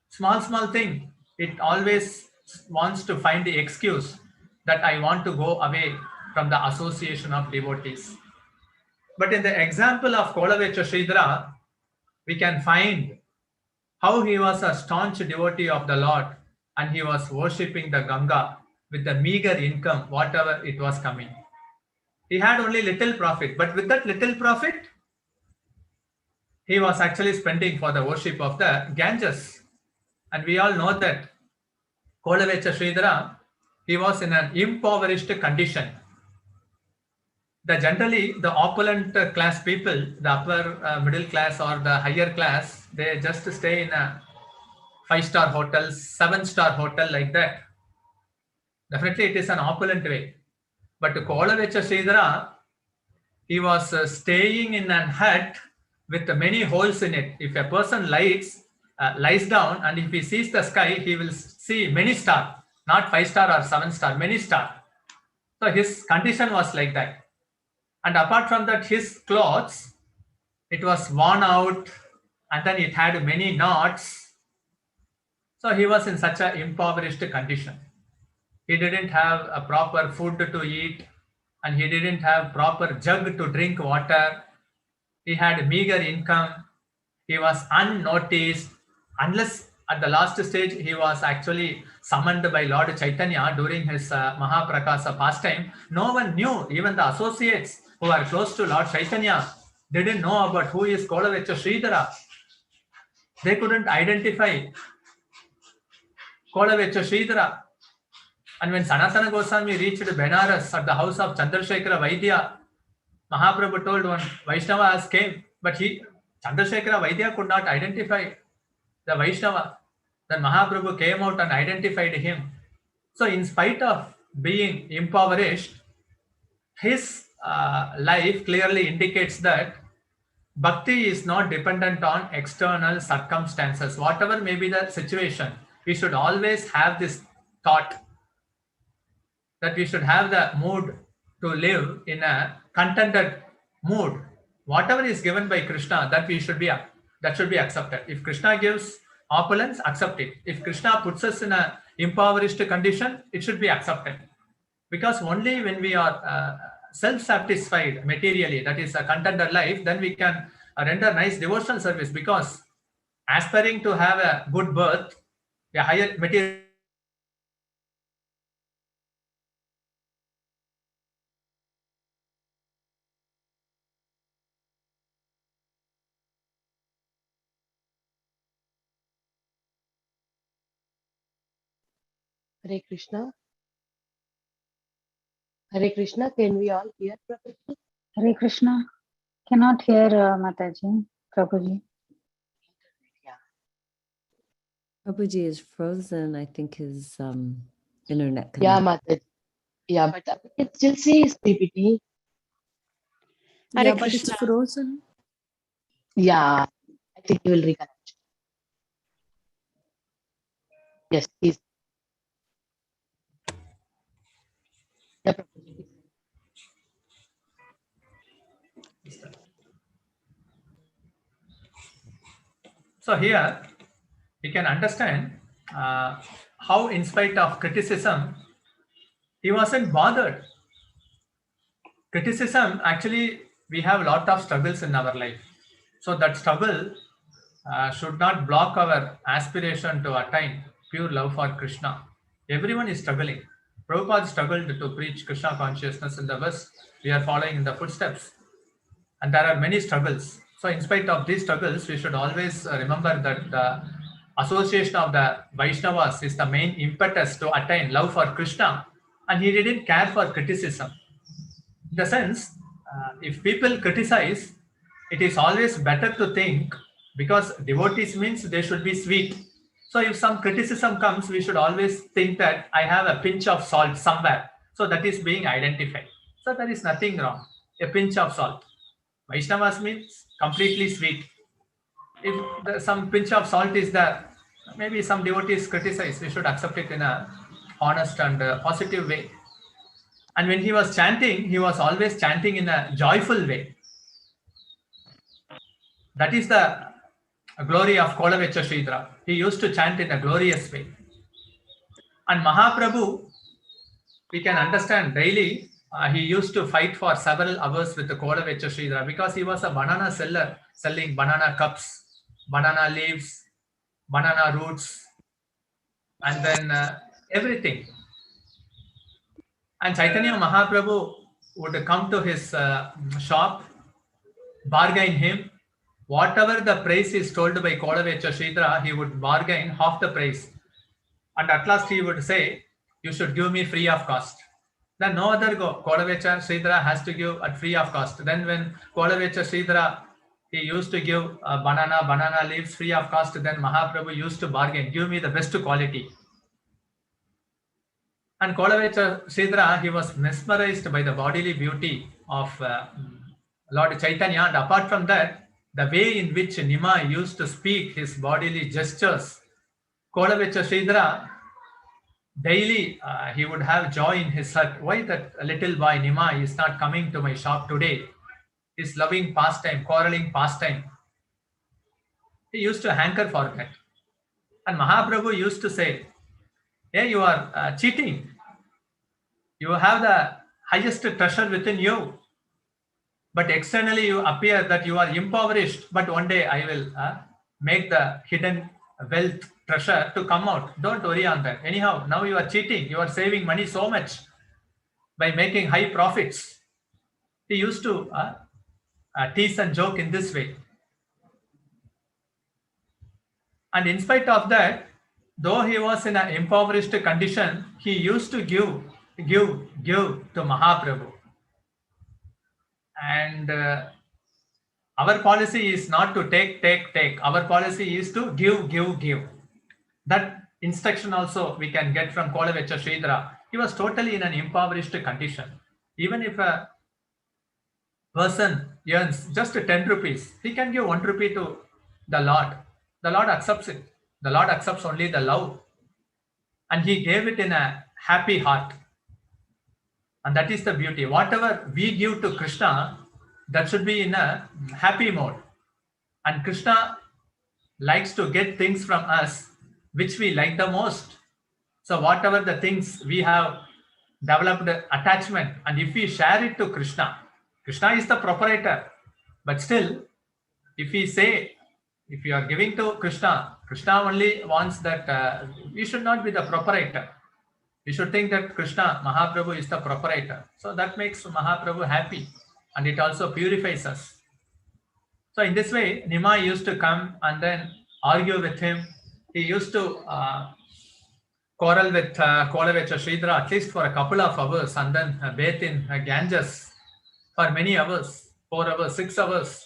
Small thing, it always wants to find the excuse that I want to go away from the association of devotees. But in the example of Glories of Sridhar, we can find how he was a staunch devotee of the Lord, and he was worshipping the Ganga with the meager income, whatever it was coming. He had only little profit, but with that little profit, he was actually spending for the worship of the Ganges. And we all know that Glories of Sridhar, he was in an impoverished condition. Generally, the opulent class people, the upper middle class or the higher class, they just stay in a 5-star hotel, 7-star hotel like that. Definitely it is an opulent way. But Glories of Sridhar, he was staying in an hut with many holes in it. If a person lights, lies down, and if he sees the sky, he will see many stars, not 5-star or 7-star, many stars. So his condition was like that. And apart from that, his clothes, it was worn out, and then it had many knots. So he was in such an impoverished condition. He didn't have a proper food to eat, and he didn't have proper jug to drink water. He had meager income. He was unnoticed, unless at the last stage he was actually summoned by Lord Chaitanya during his Mahaprakasa pastime. No one knew, even the associates who are close to Lord Chaitanya didn't know about who is Glories of Sridhar. They couldn't identify Glories of Sridhar. And when Sanatana Goswami reached Benares at the house of Chandrasekhara Vaidya, Mahaprabhu told one Vaishnava has came, but Chandrasekhara Vaidya could not identify the Vaishnava. Then Mahaprabhu came out and identified him. So in spite of being impoverished, his life clearly indicates that bhakti is not dependent on external circumstances. Whatever may be the situation, we should always have this thought that we should have the mood to live in a contented mood. Whatever is given by Krishna, that should be accepted. If Krishna gives opulence, accept it. If Krishna puts us in a impoverished condition, it should be accepted. Because only when we are self-satisfied materially, that is a contented life, then we can render nice devotional service. Because aspiring to have a good birth, a higher material Hare Krishna. Hare Krishna, can we all hear Prabhuji? Hare Krishna. Cannot hear Mataji, Prabhuji. Prabhuji is frozen. I think his internet connection. Yeah, Mataji. Yeah, but I can still see his PPT. Yeah, but it's frozen. Yeah, I think he will reconnect. Yes, please. Yeah, Prabhuji. So here we can understand how in spite of criticism, he wasn't bothered. Criticism, actually, we have a lot of struggles in our life. So that struggle should not block our aspiration to attain pure love for Krishna. Everyone is struggling. Prabhupada struggled to preach Krishna consciousness in the West. We are following in the footsteps. And there are many struggles. So in spite of these struggles, we should always remember that the association of the Vaishnavas is the main impetus to attain love for Krishna. And he didn't care for criticism. In the sense, if people criticize, it is always better to think, because devotees means they should be sweet. So if some criticism comes, we should always think that I have a pinch of salt somewhere. So that is being identified. So there is nothing wrong. A pinch of salt. Vaishnavas means completely sweet. If some pinch of salt is there, maybe some devotees criticize, we should accept it in a honest and positive way. And when he was chanting, he was always chanting in a joyful way. That is the glory of Glories of Sridhar. He used to chant in a glorious way. And Mahaprabhu, we can understand daily, he used to fight for several hours with the Glories of Sridhar, because he was a banana seller, selling banana cups, banana leaves, banana roots, and then everything. And Chaitanya Mahaprabhu would come to his shop, bargain him. Whatever the price is told by Glories of Sridhar, he would bargain half the price. And at last he would say, you should give me free of cost. Then no other Glories of Sridhar has to give at free of cost. Then when Glories of Sridhar, he used to give banana leaves free of cost, then Mahaprabhu used to bargain, give me the best quality. And Glories of Sridhar, he was mesmerized by the bodily beauty of Lord Chaitanya. And apart from that, the way in which Nimai used to speak his bodily gestures, Kolavecha Sridhara, daily he would have joy in his heart. Why that little boy Nimai is not coming to my shop today? His loving pastime, quarreling pastime. He used to hanker for that. And Mahaprabhu used to say, hey, you are cheating. You have the highest treasure within you. But externally you appear that you are impoverished. But one day I will make the hidden wealth treasure to come out. Don't worry on that. Anyhow, now you are cheating. You are saving money so much by making high profits. He used to tease and joke in this way. And in spite of that, though he was in an impoverished condition, he used to give to Mahaprabhu. And our policy is not to take. Our policy is to give. That instruction also we can get from Kolavecha Sridhara. He was totally in an impoverished condition. Even if a person earns just 10 rupees, he can give 1 rupee to the Lord. The Lord accepts it. The Lord accepts only the love. And he gave it in a happy heart. And that is the beauty. Whatever we give to Krishna, that should be in a happy mode. And Krishna likes to get things from us which we like the most. So whatever the things we have developed attachment, and if we share it to Krishna, Krishna is the proprietor. But still, if we say, if you are giving to Krishna, Krishna only wants that we should not be the proprietor. We should think that Krishna, Mahaprabhu is the proprietor. So that makes Mahaprabhu happy, and it also purifies us. So in this way, Nimai used to come and then argue with him. He used to quarrel with Kolavecha Sridhara at least for a couple of hours, and then bathe in Ganges for many hours, 4 hours, 6 hours.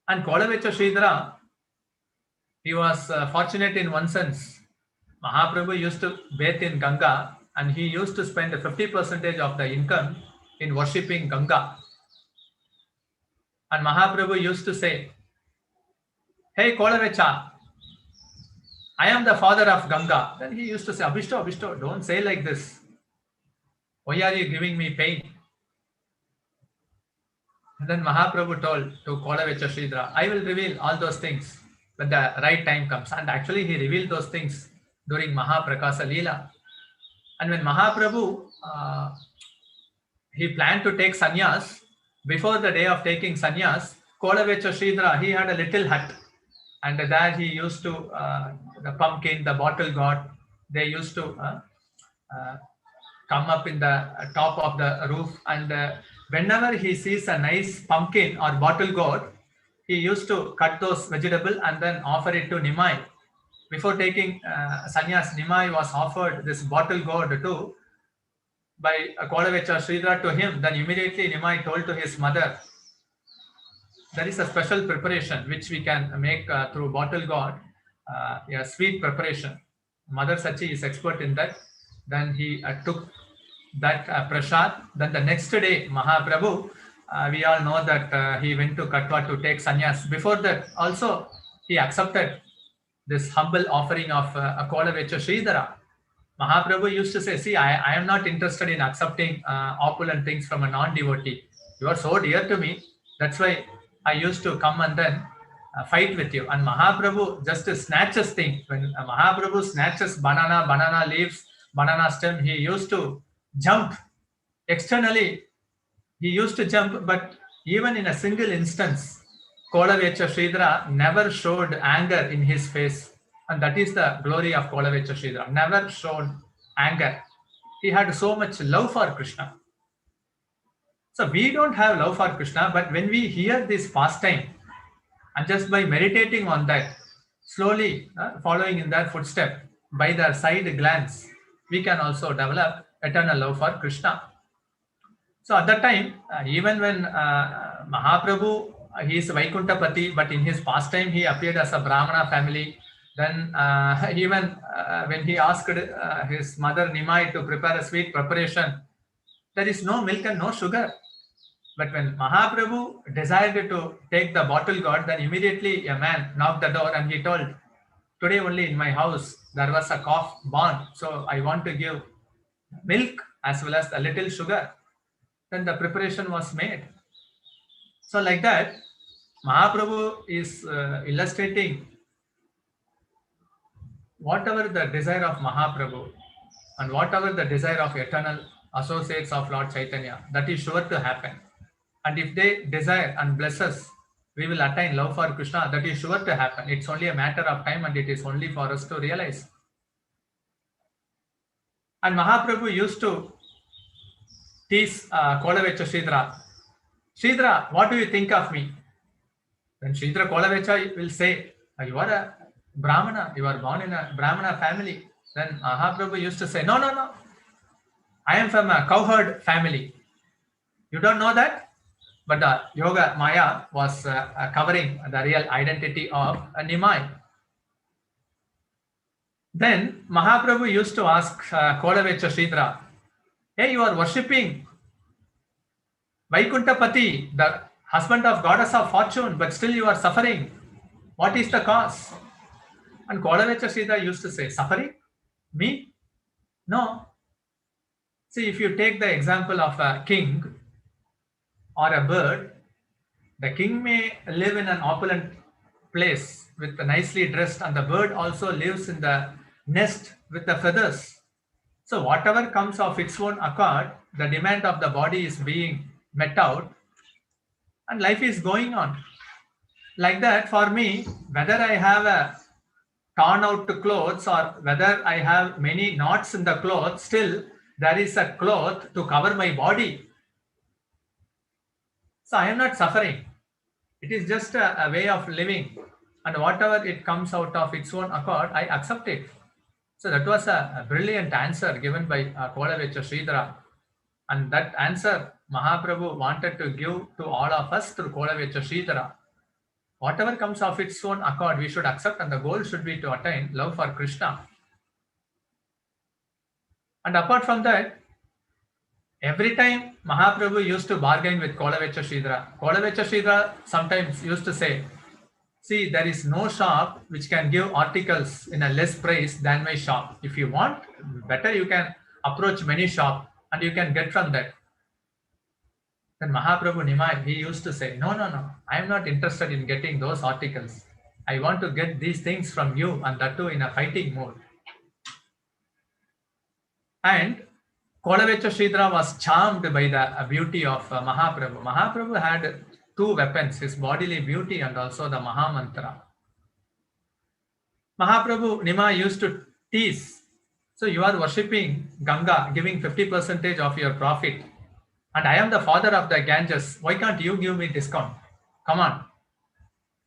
And Kolavecha Sridhara, he was fortunate in one sense. Mahaprabhu used to bathe in Ganga, and he used to spend 50% of the income in worshipping Ganga. And Mahaprabhu used to say, hey Kolavecha, I am the father of Ganga. Then he used to say, Abhishto, don't say like this. Why are you giving me pain? And then Mahaprabhu told to Kolavecha Sridhara, I will reveal all those things when the right time comes. And actually he revealed those things during Mahaprakasa Leela. And when Mahaprabhu, he planned to take sannyas, before the day of taking sannyas, Kolavecha Sridhara, he had a little hut. And there he used to, the pumpkin, the bottle gourd, they used to come up in the top of the roof. And whenever he sees a nice pumpkin or bottle gourd, he used to cut those vegetables and then offer it to Nimai. Before taking sannyas, Nimai was offered this bottle gourd too by Kolavecha Sridhar to him. Then immediately Nimai told to his mother, there is a special preparation which we can make through bottle gourd, a sweet preparation. Mother Sachi is expert in that. Then he took that prasad. Then the next day, Mahaprabhu, we all know that he went to Katwa to take sannyas. Before that, also he accepted this humble offering of Kolavecha Sridhara. Mahaprabhu used to say, see, I am not interested in accepting opulent things from a non-devotee. You are so dear to me. That's why I used to come and then fight with you. And Mahaprabhu just snatches things. When Mahaprabhu snatches banana leaves, banana stem, he used to jump. Externally, he used to jump, but even in a single instance, Kolavecha Sridhara never showed anger in his face. And that is the glory of Kolavecha Sridhara. Never shown anger. He had so much love for Krishna. So we don't have love for Krishna, but when we hear this pastime, and just by meditating on that, slowly following in their footstep, by their side glance, we can also develop eternal love for Krishna. So at that time, even when Mahaprabhu, he is Vaikuntapati, but in his pastime, he appeared as a Brahmana family. Then even when he asked his mother Nimai to prepare a sweet preparation, there is no milk and no sugar. But when Mahaprabhu desired to take the bottle god, then immediately a man knocked the door and he told, today only in my house there was a calf born, so I want to give milk as well as a little sugar. Then the preparation was made. So like that, Mahaprabhu is illustrating whatever the desire of Mahaprabhu and whatever the desire of eternal associates of Lord Chaitanya, that is sure to happen. And if they desire and bless us, we will attain love for Krishna. That is sure to happen. It's only a matter of time and it is only for us to realize. And Mahaprabhu used to tease Kolavecha Sridhara. Sridhara, what do you think of me? Then Sridhara Kolavecha will say, you are a Brahmana, you are born in a Brahmana family. Then Mahaprabhu used to say, no, no, no. I am from a cowherd family. You don't know that? But the Yoga Maya was covering the real identity of Nimai. Then Mahaprabhu used to ask Kolavecha Sridhara, hey, you are worshipping Vaikuntapati, the husband of goddess of fortune, but still you are suffering. What is the cause? And Kolavecha Sridhar used to say, suffering? Me? No. See, if you take the example of a king or a bird, the king may live in an opulent place with nicely dressed, and the bird also lives in the nest with the feathers. So whatever comes of its own accord, the demand of the body is being met out and life is going on. Like that, for me, whether I have a torn out clothes or whether I have many knots in the cloth, still there is a cloth to cover my body. So I am not suffering. It is just a way of living, and whatever it comes out of its own accord, I accept it. So that was a brilliant answer given by Kolavecha Sridhara, and that answer Mahaprabhu wanted to give to all of us through Kolavecha Sridhara. Whatever comes of its own accord, we should accept, and the goal should be to attain love for Krishna. And apart from that, every time Mahaprabhu used to bargain with Kolavecha Sridhara. Kolavecha Sridhara sometimes used to say, see, there is no shop which can give articles in a less price than my shop. If you want, better you can approach many shops and you can get from that. Then Mahaprabhu Nimai, he used to say, no, no, no, I am not interested in getting those articles. I want to get these things from you, and that too in a fighting mode. And Kolavecha Sridhara was charmed by the beauty of Mahaprabhu. Mahaprabhu had two weapons, his bodily beauty and also the Mahamantra. Mahaprabhu Nimai used to tease, so you are worshipping Ganga, giving 50% of your profit. And I am the father of the Ganges. Why can't you give me discount? Come on.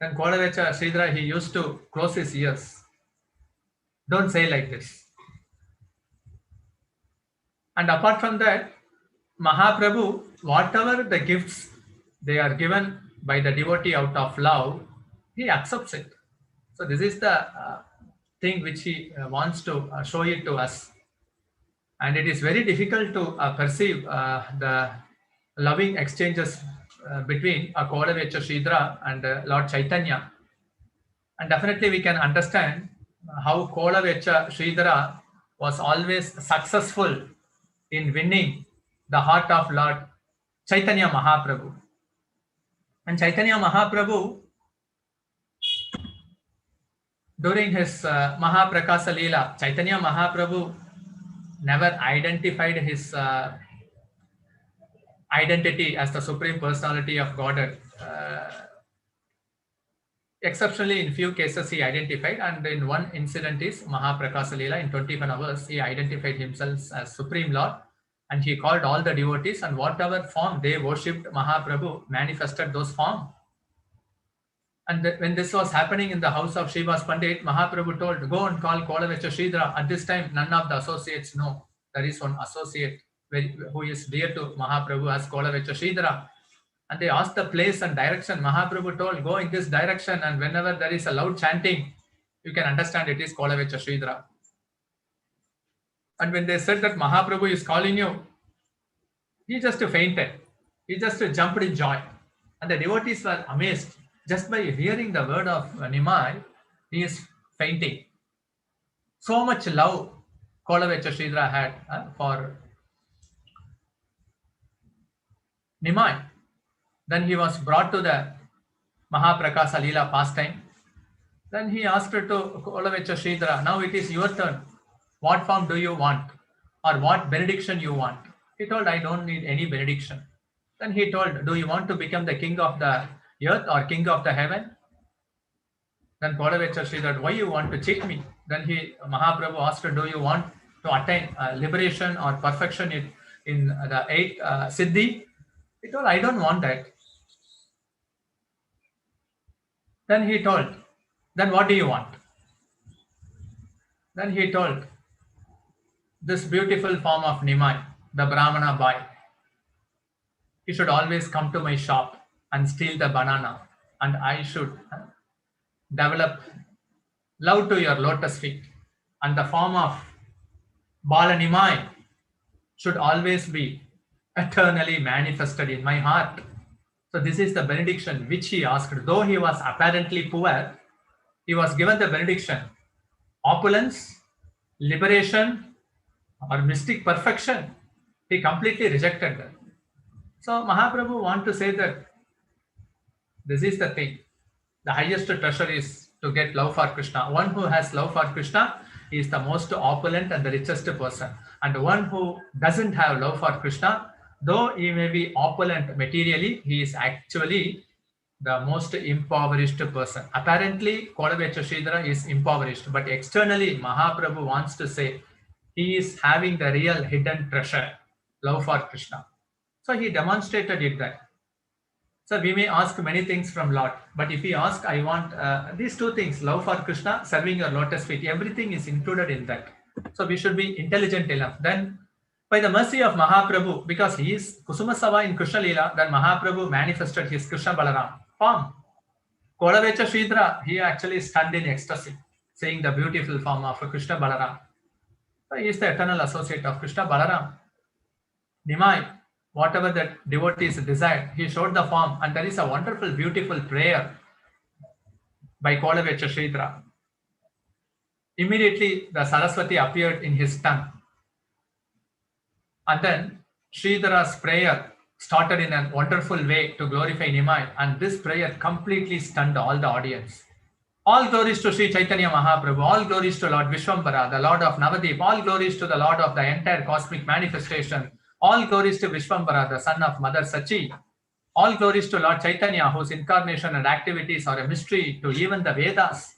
Then Kolavecha Sridhara, he used to close his ears. Don't say like this. And apart from that, Mahaprabhu, whatever the gifts they are given by the devotee out of love, he accepts it. So this is the thing which he wants to show it to us. And it is very difficult to perceive the loving exchanges between Kolavecha Sridhara and Lord Chaitanya. And definitely we can understand how Kolavecha Sridhara was always successful in winning the heart of Lord Chaitanya Mahaprabhu. And Chaitanya Mahaprabhu, during his Mahaprakasa Leela, Chaitanya Mahaprabhu never identified his identity as the Supreme Personality of Godhead. Exceptionally, in few cases he identified, and in one incident is Mahaprakasa Leela, in 21 hours, he identified himself as Supreme Lord, and he called all the devotees, and whatever form they worshipped Mahaprabhu manifested those forms. And when this was happening in the house of Srivas Pandit, Mahaprabhu told, go and call Kolavecha Sridhara. At this time, none of the associates know. There is one associate who is dear to Mahaprabhu as Kolavecha Sridhara. And they asked the place and direction. Mahaprabhu told, go in this direction, and whenever there is a loud chanting, you can understand it is Kolavecha Sridhara. And when they said that Mahaprabhu is calling you, he just fainted. He just jumped in joy. And the devotees were amazed. Just by hearing the word of Nimai, he is fainting. So much love Kolavecha Sridhar had for Nimai. Then he was brought to the Mahaprakasa Leela pastime. Then he asked to Kolavecha Sridhar, now it is your turn. What form do you want? Or what benediction you want? He told, I don't need any benediction. Then he told, do you want to become the king of the earth or king of the heaven? Then Kolavecha Sridhar, why you want to cheat me? Then Mahaprabhu asked, do you want to attain liberation or perfection in the 8 Siddhi? He told, I don't want that. Then he told, then what do you want? Then he told, this beautiful form of Nimai, the Brahmana boy, he should always come to my shop and steal the banana, and I should develop love to your lotus feet. And the form of Bala Nimai should always be eternally manifested in my heart. So this is the benediction which he asked. Though he was apparently poor, he was given the benediction. Opulence, liberation, or mystic perfection, he completely rejected that. So Mahaprabhu want to say that this is the thing. The highest treasure is to get love for Krishna. One who has love for Krishna is the most opulent and the richest person. And one who doesn't have love for Krishna, though he may be opulent materially, he is actually the most impoverished person. Apparently, Kolavecha Sridhar is impoverished, but externally, Mahaprabhu wants to say he is having the real hidden treasure, love for Krishna. So he demonstrated it that. So we may ask many things from Lord, but if we ask, I want these two things, love for Krishna, serving your lotus feet, everything is included in that. So we should be intelligent enough. Then by the mercy of Mahaprabhu, because he is Kusuma Sava in Krishna Leela, then Mahaprabhu manifested his Krishna Balaram form. Kolavecha Sridhar, he actually stunned in ecstasy, seeing the beautiful form of Krishna Balaram. So he is the eternal associate of Krishna Balaram. Nimai, whatever that devotees desired, he showed the form, and there is a wonderful, beautiful prayer by Kolavecha Sridhar. Immediately, the Saraswati appeared in his tongue. And then Sridhar's prayer started in a wonderful way to glorify Nimai, and this prayer completely stunned all the audience. All glories to Sri Chaitanya Mahaprabhu, all glories to Lord Vishwambara, the Lord of Navadip, all glories to the Lord of the entire cosmic manifestation, all glories to Vishwambara, the son of Mother Sachi, all glories to Lord Chaitanya, whose incarnation and activities are a mystery to even the Vedas.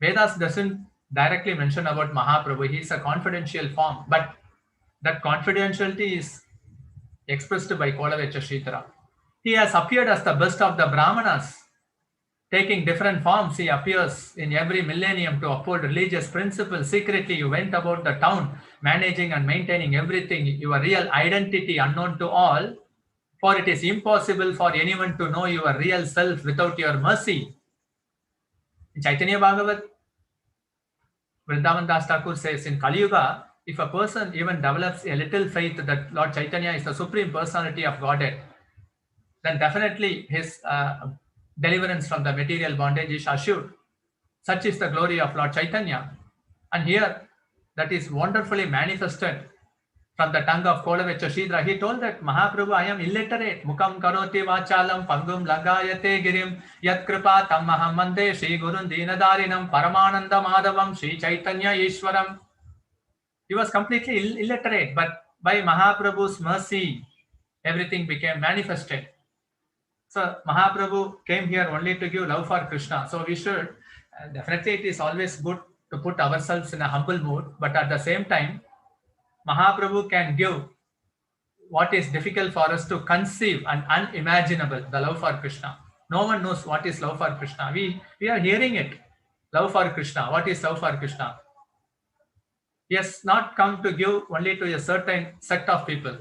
Vedas doesn't directly mention about Mahaprabhu, he is a confidential form, but that confidentiality is expressed by Kolavecha Sridhar. He has appeared as the best of the Brahmanas. Taking different forms, he appears in every millennium to uphold religious principles. Secretly, you went about the town, managing and maintaining everything, your real identity unknown to all, for it is impossible for anyone to know your real self without your mercy. In Chaitanya Bhagavat, Vrindavan Das Thakur says, in Kali Yuga, if a person even develops a little faith that Lord Chaitanya is the supreme personality of Godhead, then definitely his deliverance from the material bondage is assured. Such is the glory of Lord Chaitanya. And here, that is wonderfully manifested from the tongue of Kolavecha Sridhar. He told that, Mahaprabhu, I am illiterate. Mukam karoti vachalam pangum lagayate girim yat kripa tam maham mande Shri Gurun Dinadarinam Paramananda Madhavam Shri Chaitanya Ishwaram. He was completely illiterate, but by Mahaprabhu's mercy, everything became manifested. So Mahaprabhu came here only to give love for Krishna. So we should, definitely it is always good to put ourselves in a humble mood, but at the same time, Mahaprabhu can give what is difficult for us to conceive and unimaginable, the love for Krishna. No one knows what is love for Krishna. We are hearing it. Love for Krishna. What is love for Krishna? He has not come to give only to a certain set of people,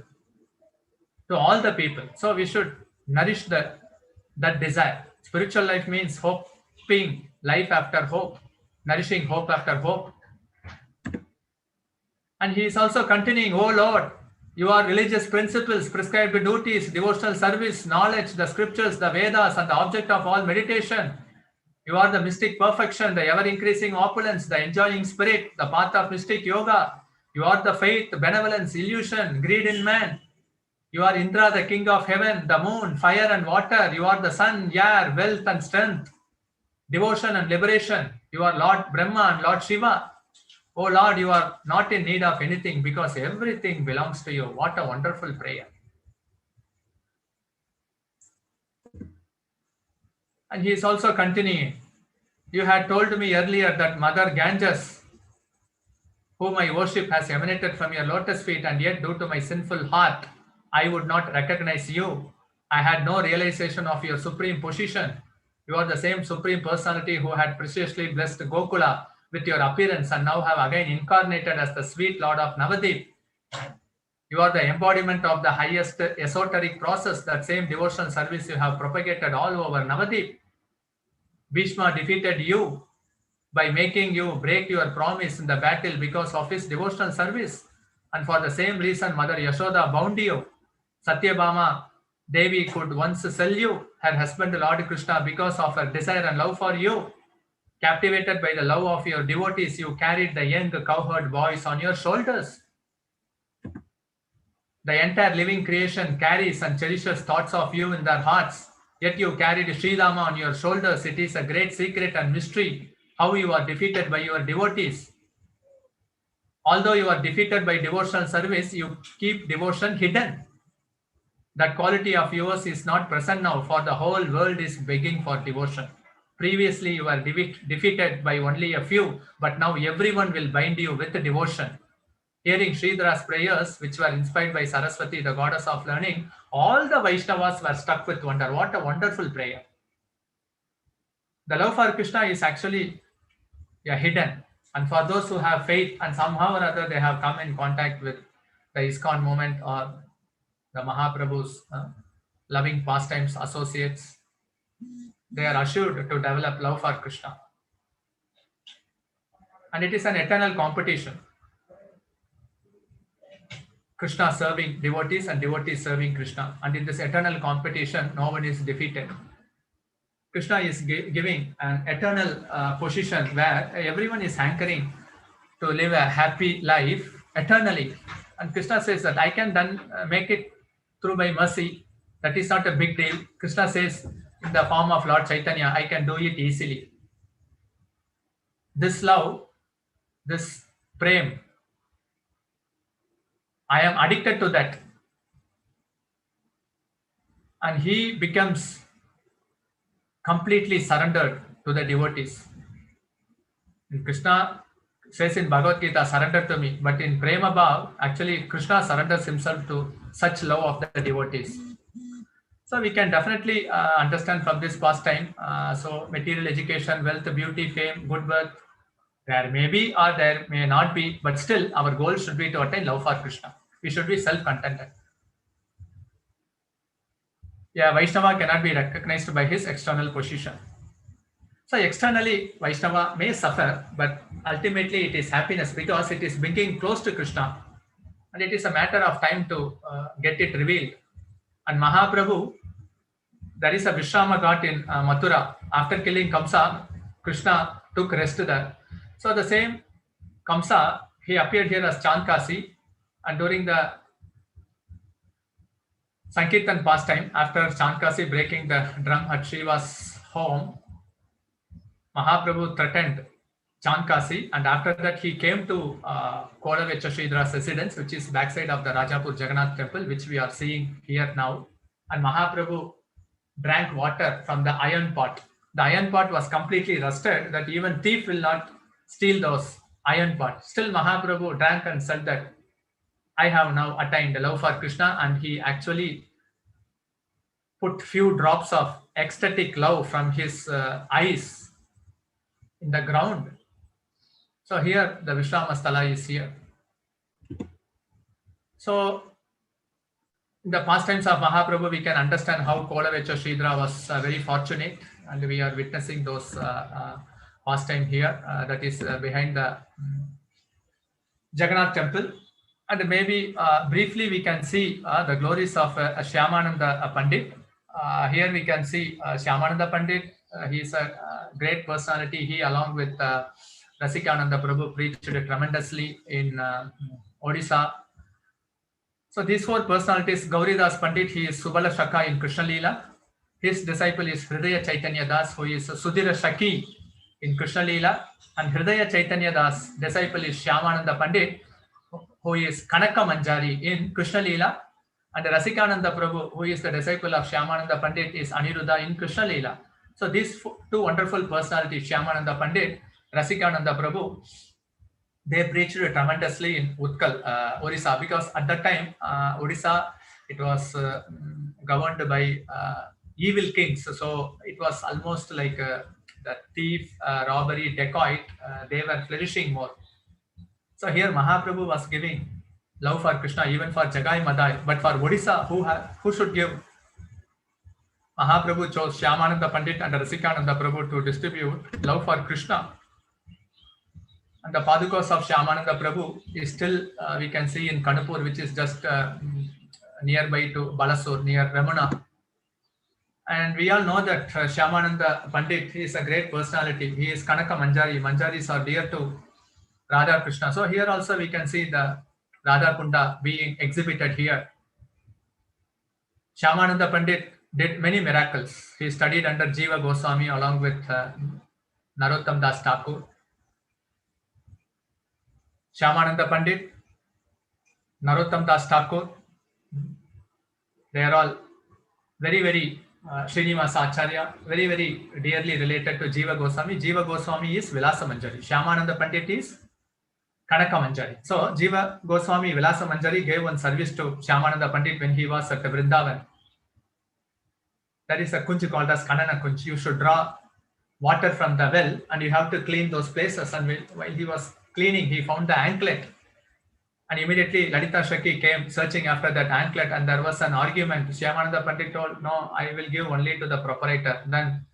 to all the people. So we should nourish that desire. Spiritual life means hoping life after hope, nourishing hope after hope. And he is also continuing, oh Lord, Your religious principles, prescribed duties, devotional service, knowledge, the scriptures, the Vedas, and the object of all meditation. You are the mystic perfection, the ever-increasing opulence, the enjoying spirit, the path of mystic yoga. You are the faith, benevolence, illusion, greed in man. You are Indra, the king of heaven, the moon, fire and water. You are the sun, air, wealth and strength, devotion and liberation. You are Lord Brahma and Lord Shiva. Oh Lord, you are not in need of anything because everything belongs to you. What a wonderful prayer. And he is also continuing. You had told me earlier that Mother Ganges, whom I worship, has emanated from your lotus feet, and yet due to my sinful heart, I would not recognize you. I had no realization of your supreme position. You are the same supreme personality who had preciously blessed Gokula with your appearance and now have again incarnated as the sweet Lord of Navadip. You are the embodiment of the highest esoteric process, that same devotional service you have propagated all over Navadip. Bhishma defeated you by making you break your promise in the battle because of his devotional service. And for the same reason, Mother Yashoda bound you. Satyabhama Devi could once sell you, her husband Lord Krishna, because of her desire and love for you. Captivated by the love of your devotees, you carried the young cowherd boys on your shoulders. The entire living creation carries and cherishes thoughts of you in their hearts. Yet you carried Sri Rama on your shoulders. It is a great secret and mystery how you are defeated by your devotees. Although you are defeated by devotional service, you keep devotion hidden. That quality of yours is not present now, for the whole world is begging for devotion. Previously, you were defeated by only a few, but now everyone will bind you with devotion. Hearing Sridhar's prayers, which were inspired by Saraswati, the goddess of learning, all the Vaishnavas were struck with wonder. What a wonderful prayer. The love for Krishna is actually hidden. And for those who have faith and somehow or other they have come in contact with the ISKCON movement or the Mahaprabhu's loving pastimes associates, they are assured to develop love for Krishna. And it is an eternal competition. Krishna serving devotees and devotees serving Krishna. And in this eternal competition, no one is defeated. Krishna is giving an eternal position where everyone is hankering to live a happy life eternally. And Krishna says that I can then make it through my mercy. That is not a big deal. Krishna says in the form of Lord Chaitanya, I can do it easily. This love, this prem, I am addicted to that. And he becomes completely surrendered to the devotees. And Krishna says in Bhagavad Gita, surrender to me. But in Prema Bhav, actually Krishna surrenders himself to such love of the devotees. So we can definitely understand from this pastime. So material education, wealth, beauty, fame, good birth, there may be or there may not be, but still our goal should be to attain love for Krishna. We should be self-contented. Yeah, Vaishnava cannot be recognized by his external position. So externally, Vaishnava may suffer, but ultimately it is happiness because it is bringing close to Krishna. And it is a matter of time to get it revealed. And Mahaprabhu, there is a Vishrama Ghat in Mathura. After killing Kamsa, Krishna took rest there. So the same Kamsa, he appeared here as Chandkasi, and during the Sankirtan pastime, after Chandkasi breaking the drum at Shiva's home, Mahaprabhu threatened Chandkasi, and after that he came to Datta Sridhar's residence, which is backside of the Rajapur Jagannath temple, which we are seeing here now. And Mahaprabhu drank water from the iron pot. The iron pot was completely rusted, that even thief will not steal those iron pots. Still Mahaprabhu drank and said that I have now attained love for Krishna, and he actually put few drops of ecstatic love from his eyes in the ground. So here the Vishramasthala is here. So in the pastimes of Mahaprabhu, we can understand how Datta Sridhar was very fortunate, and we are witnessing those pastime here. That is behind the Jagannath temple. And maybe briefly we can see the glories of Shyamananda Pandit. Here we can see Shyamananda Pandit. He is a great personality. He, along with Rasikananda Prabhu, preached tremendously in Odisha. So these four personalities, Gauridas Pandit, he is Subala Shaka in Krishna Leela. His disciple is Hridaya Chaitanya Das, who is Sudhira Shaki in Krishna Leela. And Hridaya Chaitanya Das disciple is Shyamananda Pandit, who is Kanaka Manjari in Krishna Leela. And Rasikananda Prabhu, who is the disciple of Shyamananda Pandit, is Aniruddha in Krishna Leela. So these two wonderful personalities, Shyamananda Pandit, Rasikananda Prabhu, they preached tremendously in Utkal, Orissa, because at that time, Orissa, it was governed by evil kings. So it was almost like the thief, robbery, dacoit, they were flourishing more. So here Mahaprabhu was giving love for Krishna, even for Jagai Madai. But for Odisha, who should give? Mahaprabhu chose Shyamananda Pandit and Rasikananda Prabhu to distribute love for Krishna. And the Padukas of Shyamananda Prabhu is still, we can see in Kanapur, which is just nearby to Balasur, near Ramana. And we all know that Shyamananda Pandit is a great personality. He is Kanaka Manjari. Manjaris are dear to Radha Krishna. So here also we can see the Radha Kunda being exhibited here. Shyamananda Pandit did many miracles. He studied under Jiva Goswami along with Narottam Das Thakur. Shyamananda Pandit, Narottam Das Thakur, they are all very, very Srinivasa Acharya, very, very dearly related to Jiva Goswami. Jiva Goswami is Vilasa Manjari. Shyamananda Pandit is Kanaka Manjari. So Jiva Goswami Vilasa Manjari gave one service to Shyamananda Pandit when he was at Vrindavan. That is a kunj called as Kanana Kunj. You should draw water from the well and you have to clean those places. And while he was cleaning, he found the anklet. And immediately Lalita Shaki came searching after that anklet, and there was an argument. Shyamananda Pandit told, no, I will give only to the proprietor. Then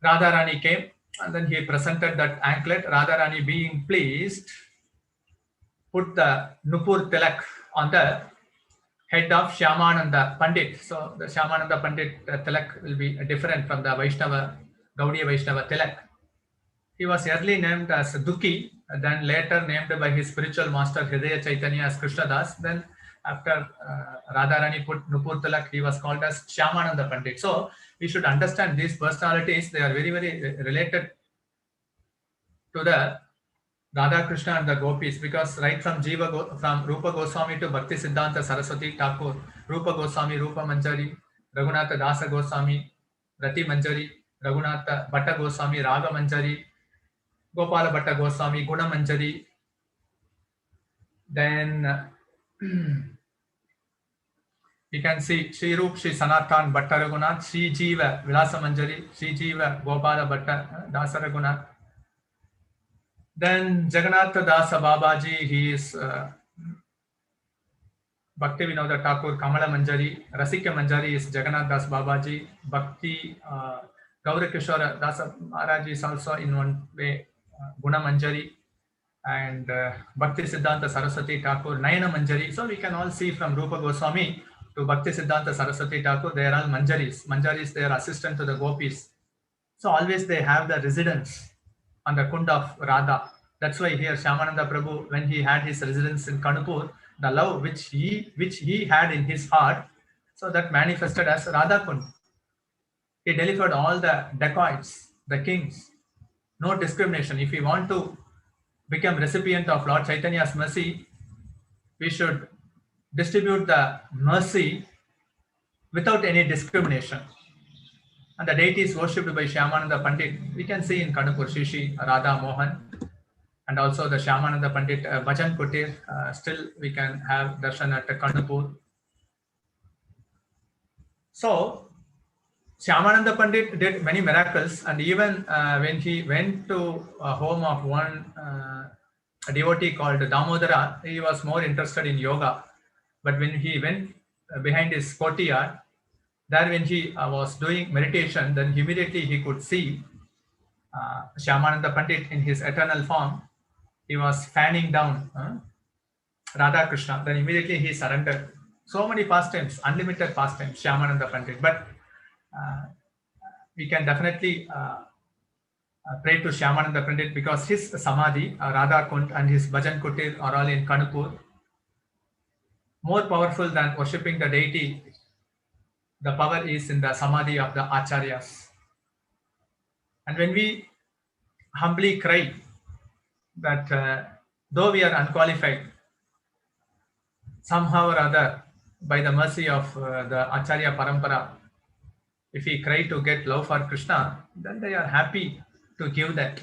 Radharani came and then he presented that anklet. Radharani, being pleased, put the Nupur Tilak on the head of Shyamananda Pandit. So the Shyamananda Pandit Tilak will be different from the Vaishnava, Gaudiya Vaishnava Tilak. He was early named as Dukhi, then later named by his spiritual master Hridaya Chaitanya as Krishnadas. Then after Radharani put Nupur Tilak, he was called as Shyamananda Pandit. So we should understand these personalities. They are very, very related to the Radha Krishna and the Gopis, because right from from Rupa Goswami to Bhakti Siddhanta Saraswati Thakur, Rupa Goswami, Rupa Manjari, Raghunatha Dasa Goswami, Rati Manjari, Raghunatha Bhatta Goswami, Raga Manjari, Gopala Bhatta Goswami, Guna Manjari. Then you can see Sri Rup, Sri Sanatan Bhatta Raghunath, Sri Jiva Vilasa Manjari, Sri Jiva Gopala Bhatta Dasa Raghunath. Then Jagannatha Dasa Babaji, he is Bhakti Vinoda Thakur, Kamala Manjari, Rasika Manjari is Jagannath Das Babaji, Bhakti Gaura Kishora Dasa Maharaj is also in one way Guna Manjari, and Bhakti Siddhanta Saraswati Thakur, Nayana Manjari. So we can all see from Rupa Goswami to Bhakti Siddhanta Saraswati Thakur, they are all Manjaris. Manjaris, they are assistant to the Gopis. So always they have the residence on the Kund of Radha. That's why here Shyamananda Prabhu, when he had his residence in Kanapur, the love which he had in his heart, so that manifested as Radha Kund. He delivered all the dacoits, the kings, no discrimination. If we want to become recipient of Lord Chaitanya's mercy, we should distribute the mercy without any discrimination. And the deities worshipped by Shyamananda Pandit, we can see in Kanapur, Shishi, Radha Mohan, and also the Shyamananda Pandit Bhajan Kutir. Still we can have darshan at Kanapur. So Shyamananda Pandit did many miracles, and even when he went to a home of one a devotee called Damodara, he was more interested in yoga. But when he went behind his courtyard, there when he was doing meditation, then immediately he could see Shyamananda Pandit in his eternal form. He was fanning down Radha Krishna, then immediately he surrendered. So many pastimes, unlimited pastimes, Shyamananda Pandit. But we can definitely pray to Shyamananda Pandit because his Samadhi, Radha Kund, and his Bhajan Kutir are all in Kanupur. More powerful than worshipping the deity, the power is in the Samadhi of the Acharyas. And when we humbly cry that though we are unqualified, somehow or other, by the mercy of the Acharya Parampara, if we cry to get love for Krishna, then they are happy to give that.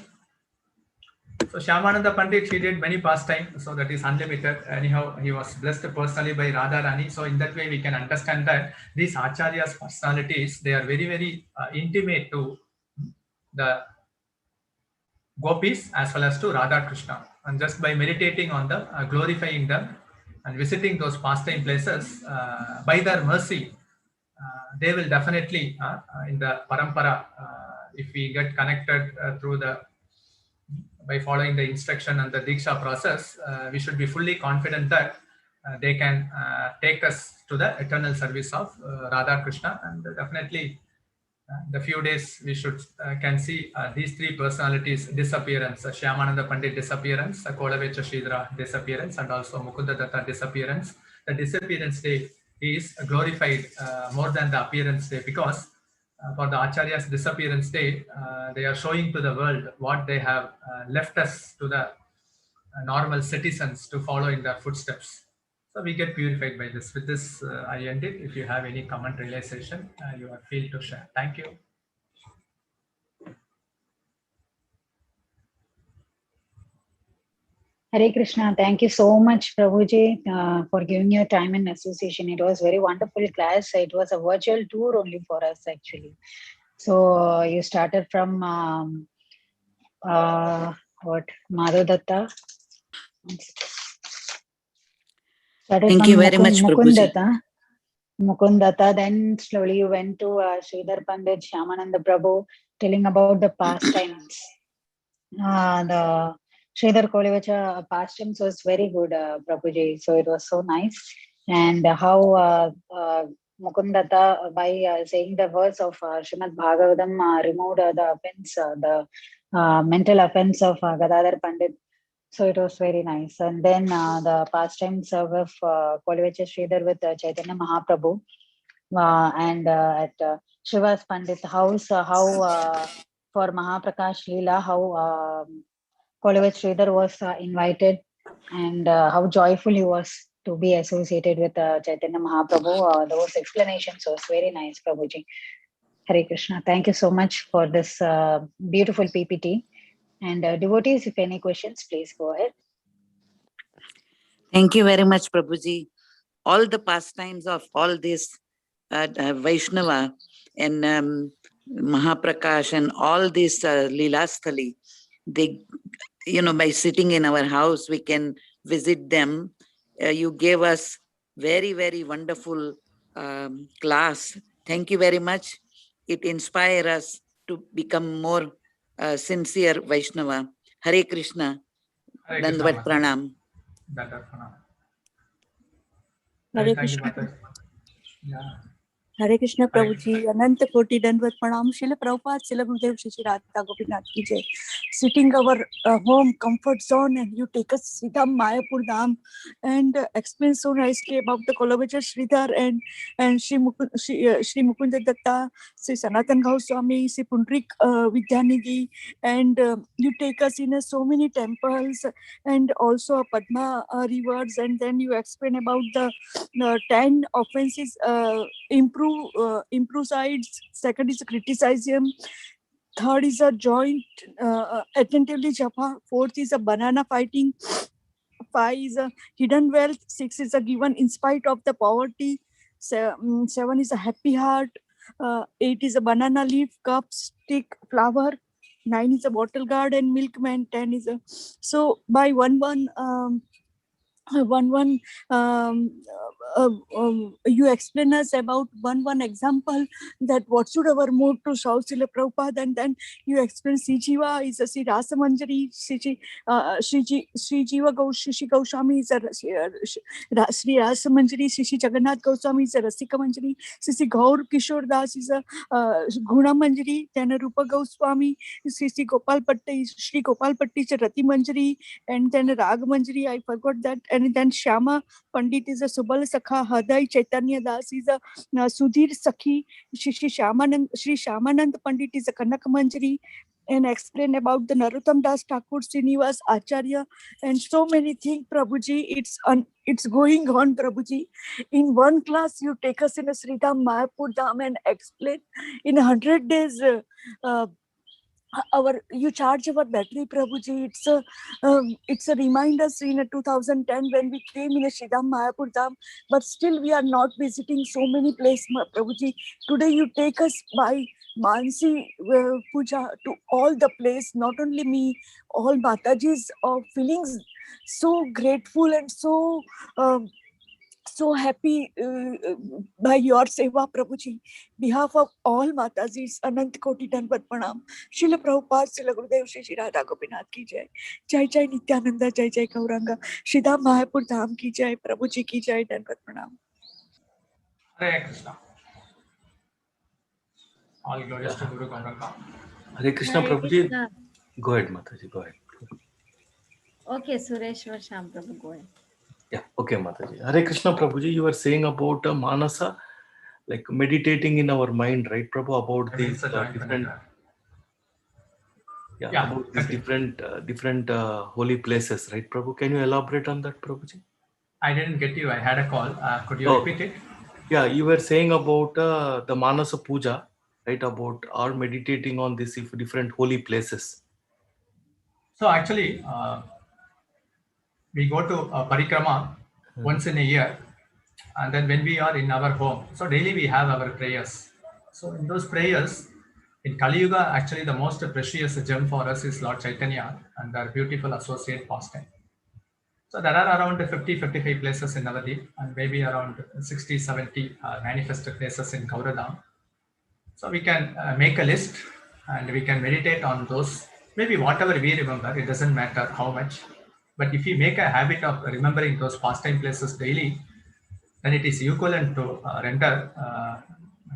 So Shyamananda Pandit, he did many pastimes, so that is unlimited. Anyhow, he was blessed personally by Radharani. So in that way, we can understand that these Acharyas' personalities, they are very, very intimate to the gopis as well as to Radha Krishna. And just by meditating on them, glorifying them, and visiting those pastime places, by their mercy, they will definitely, in the parampara, if we get connected through the by following the instruction and the Diksha process, we should be fully confident that they can take us to the eternal service of Radha Krishna. And definitely, the few days we should can see these three personalities disappearance: Shyamananda Pandit disappearance, Glories of Mukund disappearance, and also Mukund Datta disappearance. The disappearance day is glorified more than the appearance day, because for the Acharya's disappearance day, they are showing to the world what they have left us to the normal citizens to follow in their footsteps. So we get purified by this. With this, I end it. If you have any comment, realization, you are free to share. Thank you. Hare Krishna. Thank you so much, Prabhuji, for giving your time and association. It was very wonderful class. It was a virtual tour only for us, actually. So you started from what? Madhav Datta. Thank you very much, Mukund Prabhuji. Datta. Mukund Datta. Then slowly you went to Sridhar Pandit, Shyamananda Prabhu, telling about the pastimes. The Sridhar Kolivacha pastimes was very good, Prabhuji. So it was so nice. And how Mukund Datta, by saying the words of Srimad Bhagavatam, removed the offense, the mental offense of Gadadhar Pandit. So it was very nice. And then the pastimes of Kolivacha Sridhar with Chaitanya Mahaprabhu, and at Shiva's Pandit house, how for Mahaprakash Leela, how Kolivacha Sridhar was invited, and how joyful he was to be associated with Chaitanya Mahaprabhu. Those explanations was very nice, Prabhuji. Hare Krishna. Thank you so much for this beautiful PPT. And devotees, if any questions, please go ahead. Thank you very much, Prabhuji. All the pastimes of all this Vaishnava and Mahaprakash and all this Leelasthali, they, by sitting in our house, we can visit them. You gave us very, very wonderful class. Thank you very much. It inspires us to become more sincere Vaishnava. Hare Krishna. Dandavad Pranam. Hare Krishna. Hare Krishna, Prabhuji. Ananta Koti Dandvat Pranam. Srila Prabhupada, Srila Gurudev, Shri Radha Gopinath ki jai. Sitting our home, comfort zone, and you take us Sridham, Mayapur Dham, and explain so nicely about the Glories of Sridhar and Shri Mukund Datta, Sri Sanatan Goswami, Sri Pundrik Vidyanidhi, and you take us in so many temples and also Padma rivers, and then you explain about the 10 offenses, improve sides. Second is criticism. Third is a joint attentively japa. Fourth is a banana fighting. 5 is a hidden wealth. 6 is a given in spite of the poverty. 7 is a happy heart. 8 is a banana leaf, cup, stick, flower. 9 is a bottle guard and milkman. 10 is a, so by one one you explain us about one example that what should our mood to shout Srila Prabhupada, and then you explain Sri Jiva is a Sri Rasa Manjari, Sri Jiva Sri Goswami is a Sri Rasa Manjari, Sri Jagannath Goswami is a Rasika Manjari, Sri Gaur Kishore Das is a Guna Manjari, then Rupa Goswami, Sri Gopal Patti is a Rati Manjari, and then Rag Manjari, I forgot that, and then Shyama Pandit is a Subal Sakha, Hadai Chaitanya Das is a Sudhir Sakhi, Sri Shyamananda Pandit is a Kanak Manjari, and explain about the Narottam Das Thakur Srinivas Acharya, and so many things, Prabhuji. It's going on, Prabhuji. In one class, you take us in a Sridham Mayapur Dham and explain in 100 days. You charge our battery, Prabhuji. It's a reminder in 2010 when we came in a Sridham Mayapur Dham, but still we are not visiting so many places, Prabhuji. Today you take us by Mansi Puja to all the place, not only me, all Mataji's feelings so grateful and so happy by your seva, Prabhuji. Behalf of all Matajis, Anant Koti Danvat Pranam. Srila Prabhupada, Srila Gurudev, Shri Radha Gopinath ki jai. Jai Jai Nityananda, Jai Jai Gauranga. Sridham Mayapur Dham ki jai, Prabhuji ki jai, Danvat Pranam. Hare Krishna. All glories to Guru Gauranga. Hare Krishna, Hare Prabhuji. Krishna. Go ahead, Mataji, go ahead. Okay, Sureshwar Sham Prabhu, go ahead. Yeah, okay, Mataji. Hare Krishna, Prabhuji, you were saying about Manasa, like meditating in our mind, right, Prabhu, about these different... about these different holy places, right, Prabhu? Can you elaborate on that, Prabhuji? I didn't get you. I had a call. Could you repeat it? Yeah, you were saying about the Manasa Puja, right? About our meditating on these different holy places. So actually, we go to Parikrama once in a year, and then when we are in our home, so daily we have our prayers. So in those prayers, in Kali Yuga, actually the most precious gem for us is Lord Chaitanya and their beautiful associate pastime. So there are around 50-55 places in Navadip and maybe around 60-70 manifested places in Gauradam. So we can make a list and we can meditate on those. Maybe whatever we remember, it doesn't matter how much. But if you make a habit of remembering those pastime places daily, then it is equivalent to render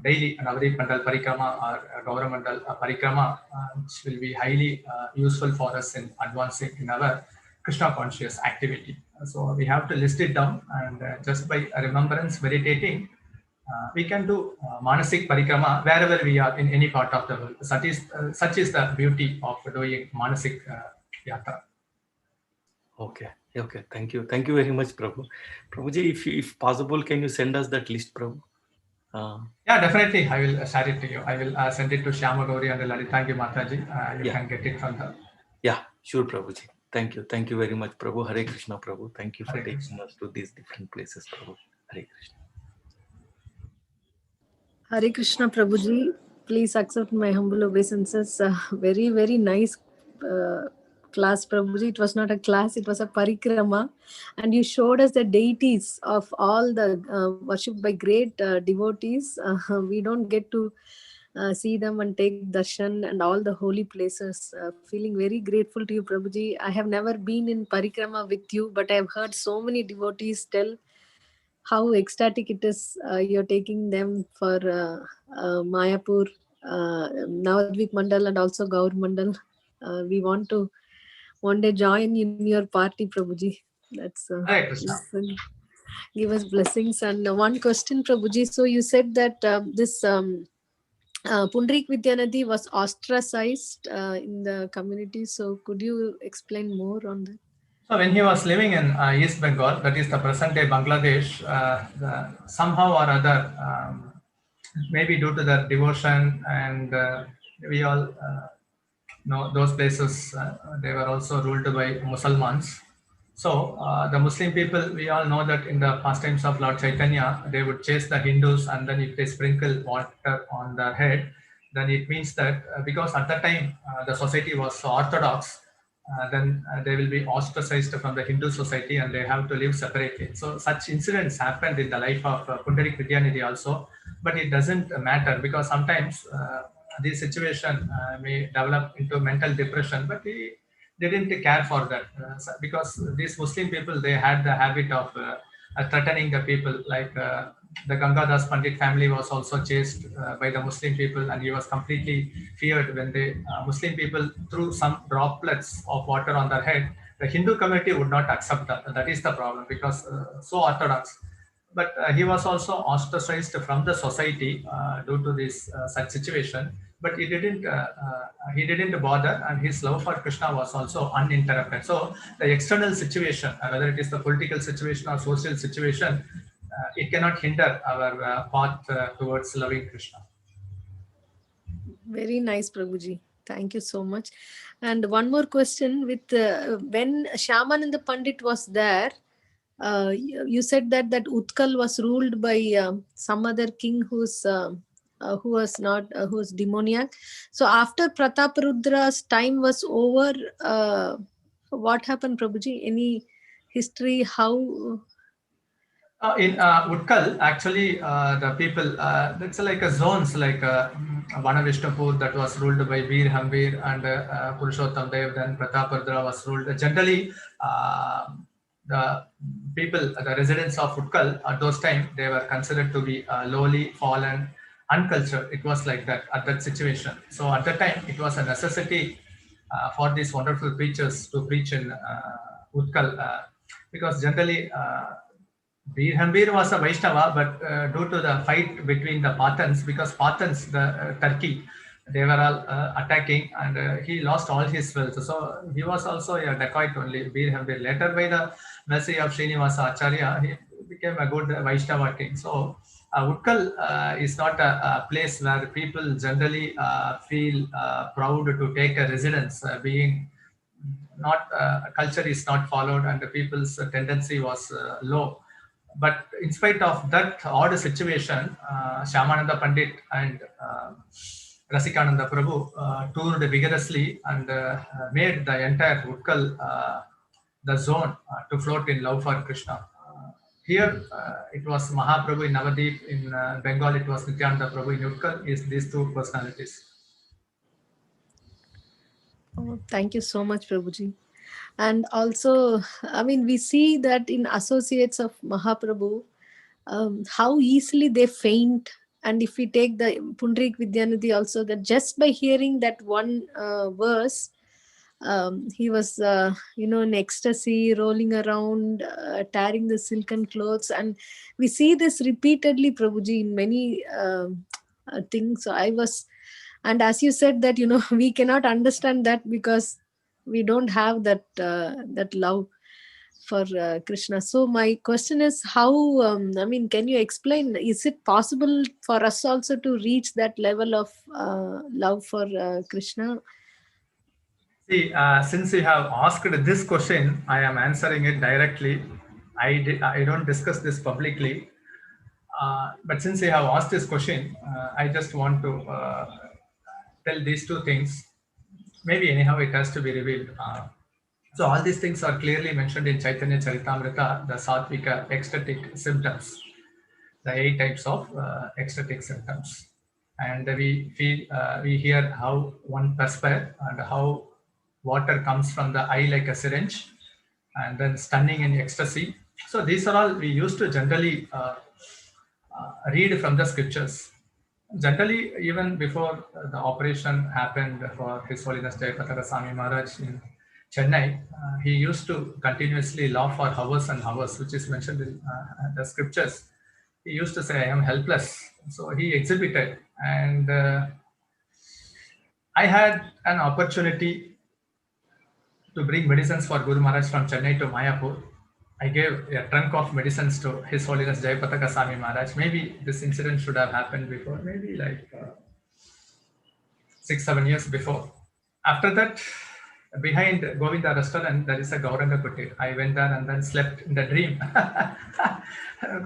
daily Navadip Mandal Parikrama or Gauramandal Parikrama, which will be highly useful for us in advancing in our Krishna conscious activity. So we have to list it down, and just by remembrance, meditating, we can do Manasik Parikrama wherever we are in any part of the world. Such is the beauty of doing Manasik Yatra. Okay. Okay. Thank you. Thank you very much, Prabhu. Prabhuji, if possible, can you send us that list, Prabhu? Yeah, definitely. I will share it to you. I will send it to Shyama Gauri and Lalitangi Mataji. You can get it from there. Yeah, sure, Prabhuji. Thank you. Thank you very much, Prabhu. Hare Krishna, Prabhu. Thank you for taking us to these different places, Prabhu. Hare Krishna. Hare Krishna, Prabhuji. Please accept my humble obeisances. Very, very nice class, Prabhuji. It was not a class, it was a parikrama. And you showed us the deities of all the worshipped by great devotees. We don't get to see them and take darshan and all the holy places. Feeling very grateful to you, Prabhuji. I have never been in parikrama with you, but I have heard so many devotees tell how ecstatic it is. You're taking them for Mayapur, Navadvip Mandal and also Gaur Mandal. We want to one day join in your party, Prabhuji. That's give us blessings. And one question, Prabhuji. So you said that this Pundrik Vidyanidhi was ostracized in the community. So could you explain more on that? So when he was living in East Bengal, that is the present day Bangladesh, somehow or other, maybe due to the devotion, and we all know those places, they were also ruled by Muslims. So the Muslim people, we all know that in the pastimes of Lord Chaitanya, they would chase the Hindus, and then if they sprinkle water on their head, then it means that because at that time the society was so orthodox, then they will be ostracized from the Hindu society and they have to live separately. So such incidents happened in the life of Pundarik Vidyanidhi also, but it doesn't matter because sometimes this situation may develop into mental depression, but they didn't care for that because these Muslim people, they had the habit of threatening the people. Like the Gangadas Pandit family was also chased by the Muslim people, and he was completely feared when the Muslim people threw some droplets of water on their head. The Hindu community would not accept that. That is the problem because so orthodox. But he was also ostracized from the society due to this such situation. But he didn't bother, and his love for Krishna was also uninterrupted. So the external situation, whether it is the political situation or social situation, it cannot hinder our path towards loving Krishna. Very nice, Prabhuji. Thank you so much. And one more question: with when Shyamananda Pandit was there, you said that Utkal was ruled by some other king who was demoniac. So after Prataparudra's time was over, what happened, Prabhuji? Any history? How? In Utkal, actually, the people, that's like a zones, like Vanavishnupur that was ruled by Veer Hambir and Purushottam Dev, then Prataparudra was ruled. Generally, the people, the residents of Utkal at those times, they were considered to be lowly, fallen, uncultured. It was like that at that situation. So at that time, it was a necessity for these wonderful preachers to preach in Utkal because generally, Veer Hambir was a Vaishnava, but due to the fight between the Pathans, because Pathans, the Turkey, they were all attacking, and he lost all his wealth. So he was also a dacoit only, Veer Hambir. Later, by the mercy of Srinivasa Acharya, he became a good Vaishnava king. So Utkal is not a place where people generally feel proud to take a residence, being not culture is not followed, and the people's tendency was low. But in spite of that odd situation, Shyamananda Pandit and Rasikananda Prabhu toured vigorously and made the entire Utkal the zone to float in love for Krishna. Here it was Mahaprabhu in Navadip, in Bengal it was Nityananda Prabhu in Utkal, is these two personalities. Oh, thank you so much, Prabhuji. And also, I mean, we see that in associates of Mahaprabhu, how easily they faint. And if we take the Pundarik Vidyanidhi also, that just by hearing that one verse, he was, in ecstasy, rolling around, tearing the silken clothes. And we see this repeatedly, Prabhuji, in many things. So and as you said that, we cannot understand that because we don't have that love for Krishna. So my question is how, can you explain, is it possible for us also to reach that level of love for Krishna? See, since you have asked this question, I am answering it directly. I don't discuss this publicly. But since you have asked this question, I just want to tell these two things. Maybe anyhow it has to be revealed. So all these things are clearly mentioned in Chaitanya Charitamrita, the Sattvika ecstatic symptoms, the 8 types of ecstatic symptoms. And we hear how one perspires and how water comes from the eye like a syringe, and then stunning in ecstasy. So these are all we used to generally read from the scriptures. Generally, even before the operation happened for His Holiness Jayapataka Swami Maharaj in Chennai, he used to continuously laugh for hours and hours, which is mentioned in the scriptures. He used to say, I am helpless. So he exhibited. And I had an opportunity to bring medicines for Guru Maharaj from Chennai to Mayapur. I gave a trunk of medicines to His Holiness Jayapataka Swami Maharaj. Maybe this incident should have happened before, maybe like 6-7 years before. After that, behind Govinda restaurant, there is a Gauranga Kutir. I went there and then slept in the dream.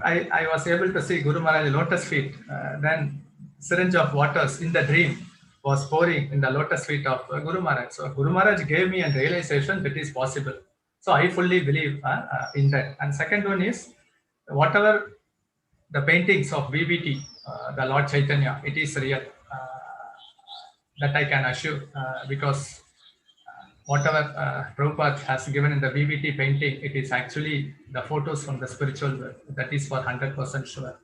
I was able to see Guru Maharaj lotus feet, then syringe of waters in the dream. was pouring in the lotus feet of Guru Maharaj. So Guru Maharaj gave me a realization that is possible. So I fully believe in that. And second one is, whatever the paintings of BBT, the Lord Chaitanya, it is real. That I can assure, because whatever Prabhupada has given in the BBT painting, it is actually the photos from the spiritual world. That is for 100% sure.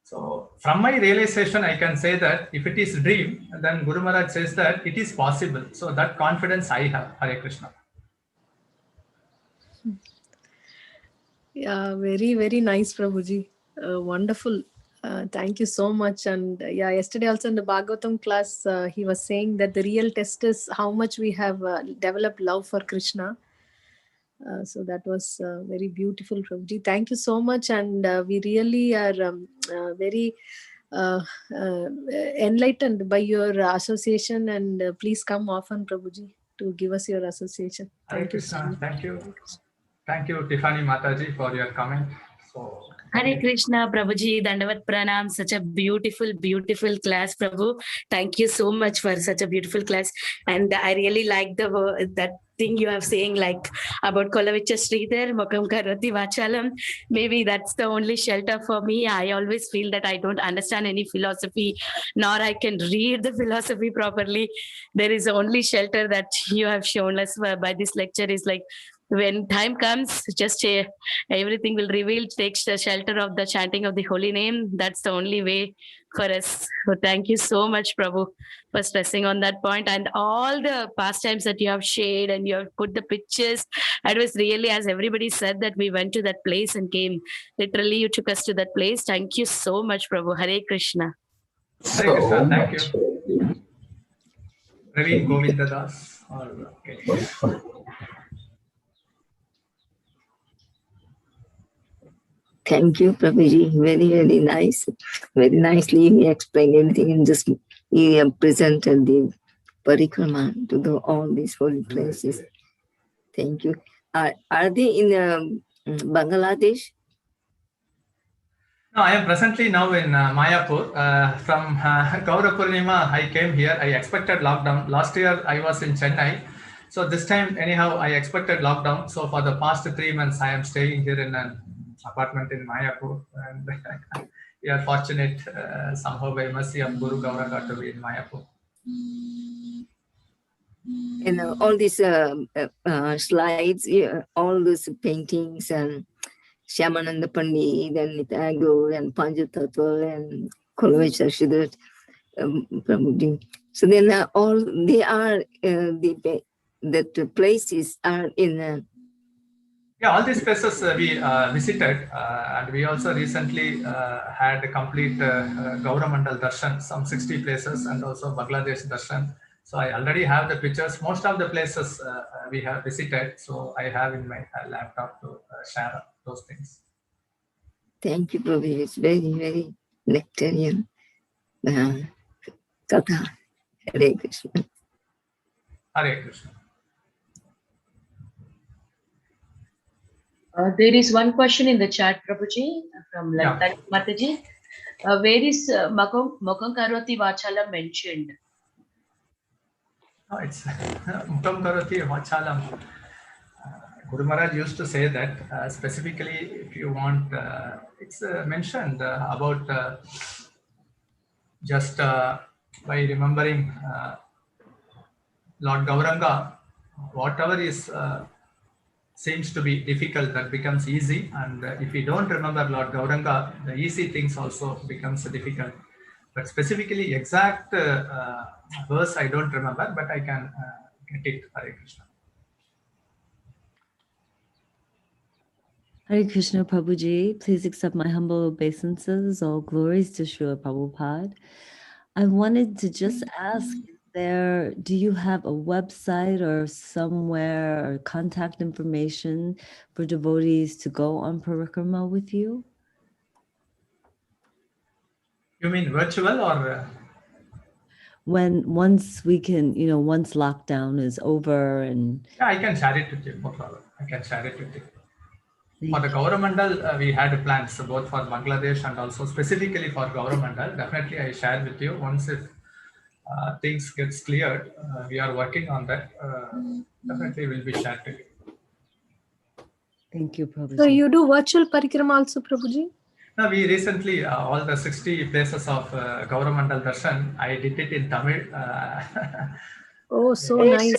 So from my realization, I can say that if it is dream, then Guru Maharaj says that it is possible. So that confidence I have. Hare Krishna. Yeah, very, very nice, Prabhuji. Wonderful. Thank you so much. And yeah, yesterday also in the Bhagavatam class, he was saying that the real test is how much we have developed love for Krishna. So that was very beautiful, Prabhuji. Thank you so much. And we really are very enlightened by your association. And please come often, Prabhuji, to give us your association. Hare Krishna. Thank you. Thank you, Tiffany Mataji, for your comment. So, Hare Krishna, Prabhuji, Dandavat Pranam. Such a beautiful, beautiful class, Prabhu. Thank you so much for such a beautiful class. And I really like that thing you are saying, like about Kolavicha Sridhar, Mukam Karoti Vachalam. Maybe that's the only shelter for me. I always feel that I don't understand any philosophy, nor I can read the philosophy properly. There is only shelter that you have shown us by this lecture is like, when time comes, just everything will reveal, takes the shelter of the chanting of the holy name. That's the only way for us. So thank you so much, Prabhu, for stressing on that point, and all the pastimes that you have shared and you have put the pictures. It was really, as everybody said, that we went to that place and came. Literally, you took us to that place. Thank you so much, Prabhu. Hare Krishna. Hare Krishna. Thank you. Praveen Govindadas. Okay. Thank you, Prabhuji. Very, very nice. Very nicely he explained everything and just he presented the parikrama to all these holy places. Thank you. Are they in Bangladesh? No, I am presently now in Mayapur. From Gaura Purnima, I came here. I expected lockdown. Last year, I was in Chennai. So this time, anyhow, I expected lockdown. So for the past 3 months, I am staying here in an apartment in Mayapur. And we are fortunate, somehow by mercy of Guru Gauranga, to be in Mayapur. And all these slides, all these paintings and Shyamananda Pandit and Nitagore and Panjatattva and Glories of Mukund, Prabhuji. So then all they are that places are in. Yeah, all these places we visited, and we also recently had a complete Gauramandal Darshan, some 60 places, and also Bangladesh Darshan. So I already have the pictures. Most of the places we have visited, so I have in my laptop to share those things. Thank you, Prabhu. It's very, very nectarian. Katha. Hare Krishna. Hare Krishna. There is one question in the chat, Prabhuji, from Lalita Mataji. Where is Mukam Karoti Vachalam mentioned? No, it's Mukam Karoti Vachalam. Guru Maharaj used to say that specifically, if you want, it's mentioned about just by remembering Lord Gauranga, whatever is seems to be difficult, that becomes easy. And if you don't remember Lord Gauranga, the easy things also becomes difficult. But specifically, exact verse I don't remember, but I can get it. Hare Krishna. Hare Krishna, Prabhuji. Please accept my humble obeisances. All glories to Srila Prabhupada. I wanted to just ask, do you have a website or somewhere or contact information for devotees to go on parikrama with you? You mean virtual or? Once we can, once lockdown is over and. Yeah, I can share it with you, no problem. I can share it with you. For the Gauramandal, we had plans both for Bangladesh and also specifically for Gauramandal. Definitely I share with you once if things gets cleared, we are working on that. Definitely will be shared to you. Thank you, Prabhuji. So you do virtual parikrama also, Prabhuji? No, we recently, all the 60 places of Gauramandal Darshan, I did it in Tamil. Oh, so nice.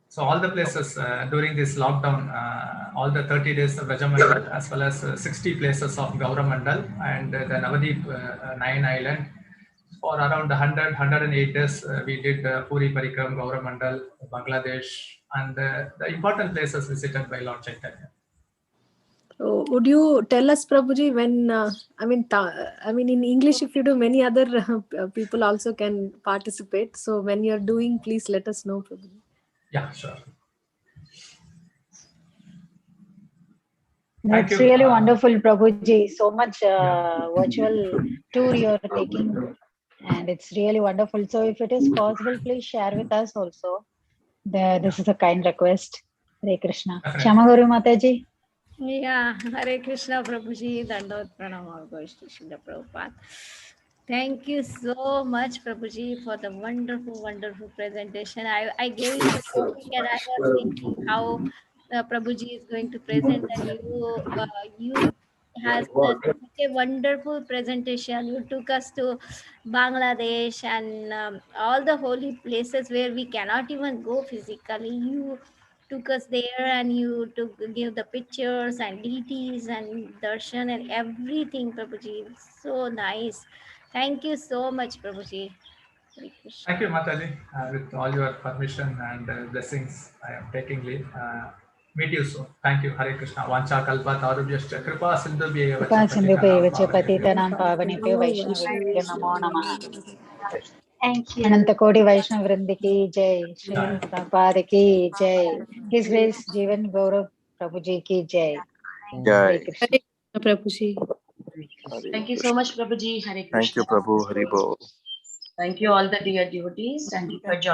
So all the places during this lockdown, all the 30 days of Rajamandal, as well as 60 places of Gauramandal and the Navadip 9 Island. For around 108 days, we did Puri Parikram, Gauramandal, Bangladesh, and the important places visited by Lord Chaitanya. Oh, would you tell us, Prabhuji, when, I mean, in English, if you do, many other people also can participate. So when you're doing, please let us know, Prabhuji. Yeah, sure. That's really wonderful, Prabhuji. So much virtual tour you're taking, and it's really wonderful. So if it is possible, please share with us also. This is a kind request. Hare Krishna. Shyamagauri Mataji. Yeah, Hare Krishna, Prabhuji, Dandavat Pranam, all goes to Srila Prabhupada. Thank you so much, Prabhuji, for the wonderful, wonderful presentation. I gave it the topic and I was thinking how Prabhuji is going to present, and you has such a wonderful presentation. You took us to Bangladesh and all the holy places where we cannot even go physically. You took us there and you took give the pictures and deities and darshan and everything, Prabhuji. So nice. Thank you so much, Prabhuji. Thank you, Mataji. With all your permission and blessings, I am taking leave. Meet you soon. Thank you. Hare Krishna. Vancha kalpa tarubhyascha kripa sindhubhyeva Patitanam pavanebhyo Vaishnavebhyo namo namaha. Thank you. Anantakoti Vaishnav Vrindi ki jai, Srila Prabhupada ki jai, His Grace Jivan Gaur Prabhuji ki jai. Hare Krishna. Hare Krishna, Prabhuji. Thank you so much, Prabhuji. Hare Krishna. Thank you, Prabhu. Hari Bol. Thank you all the dear devotees. Thank you for joining.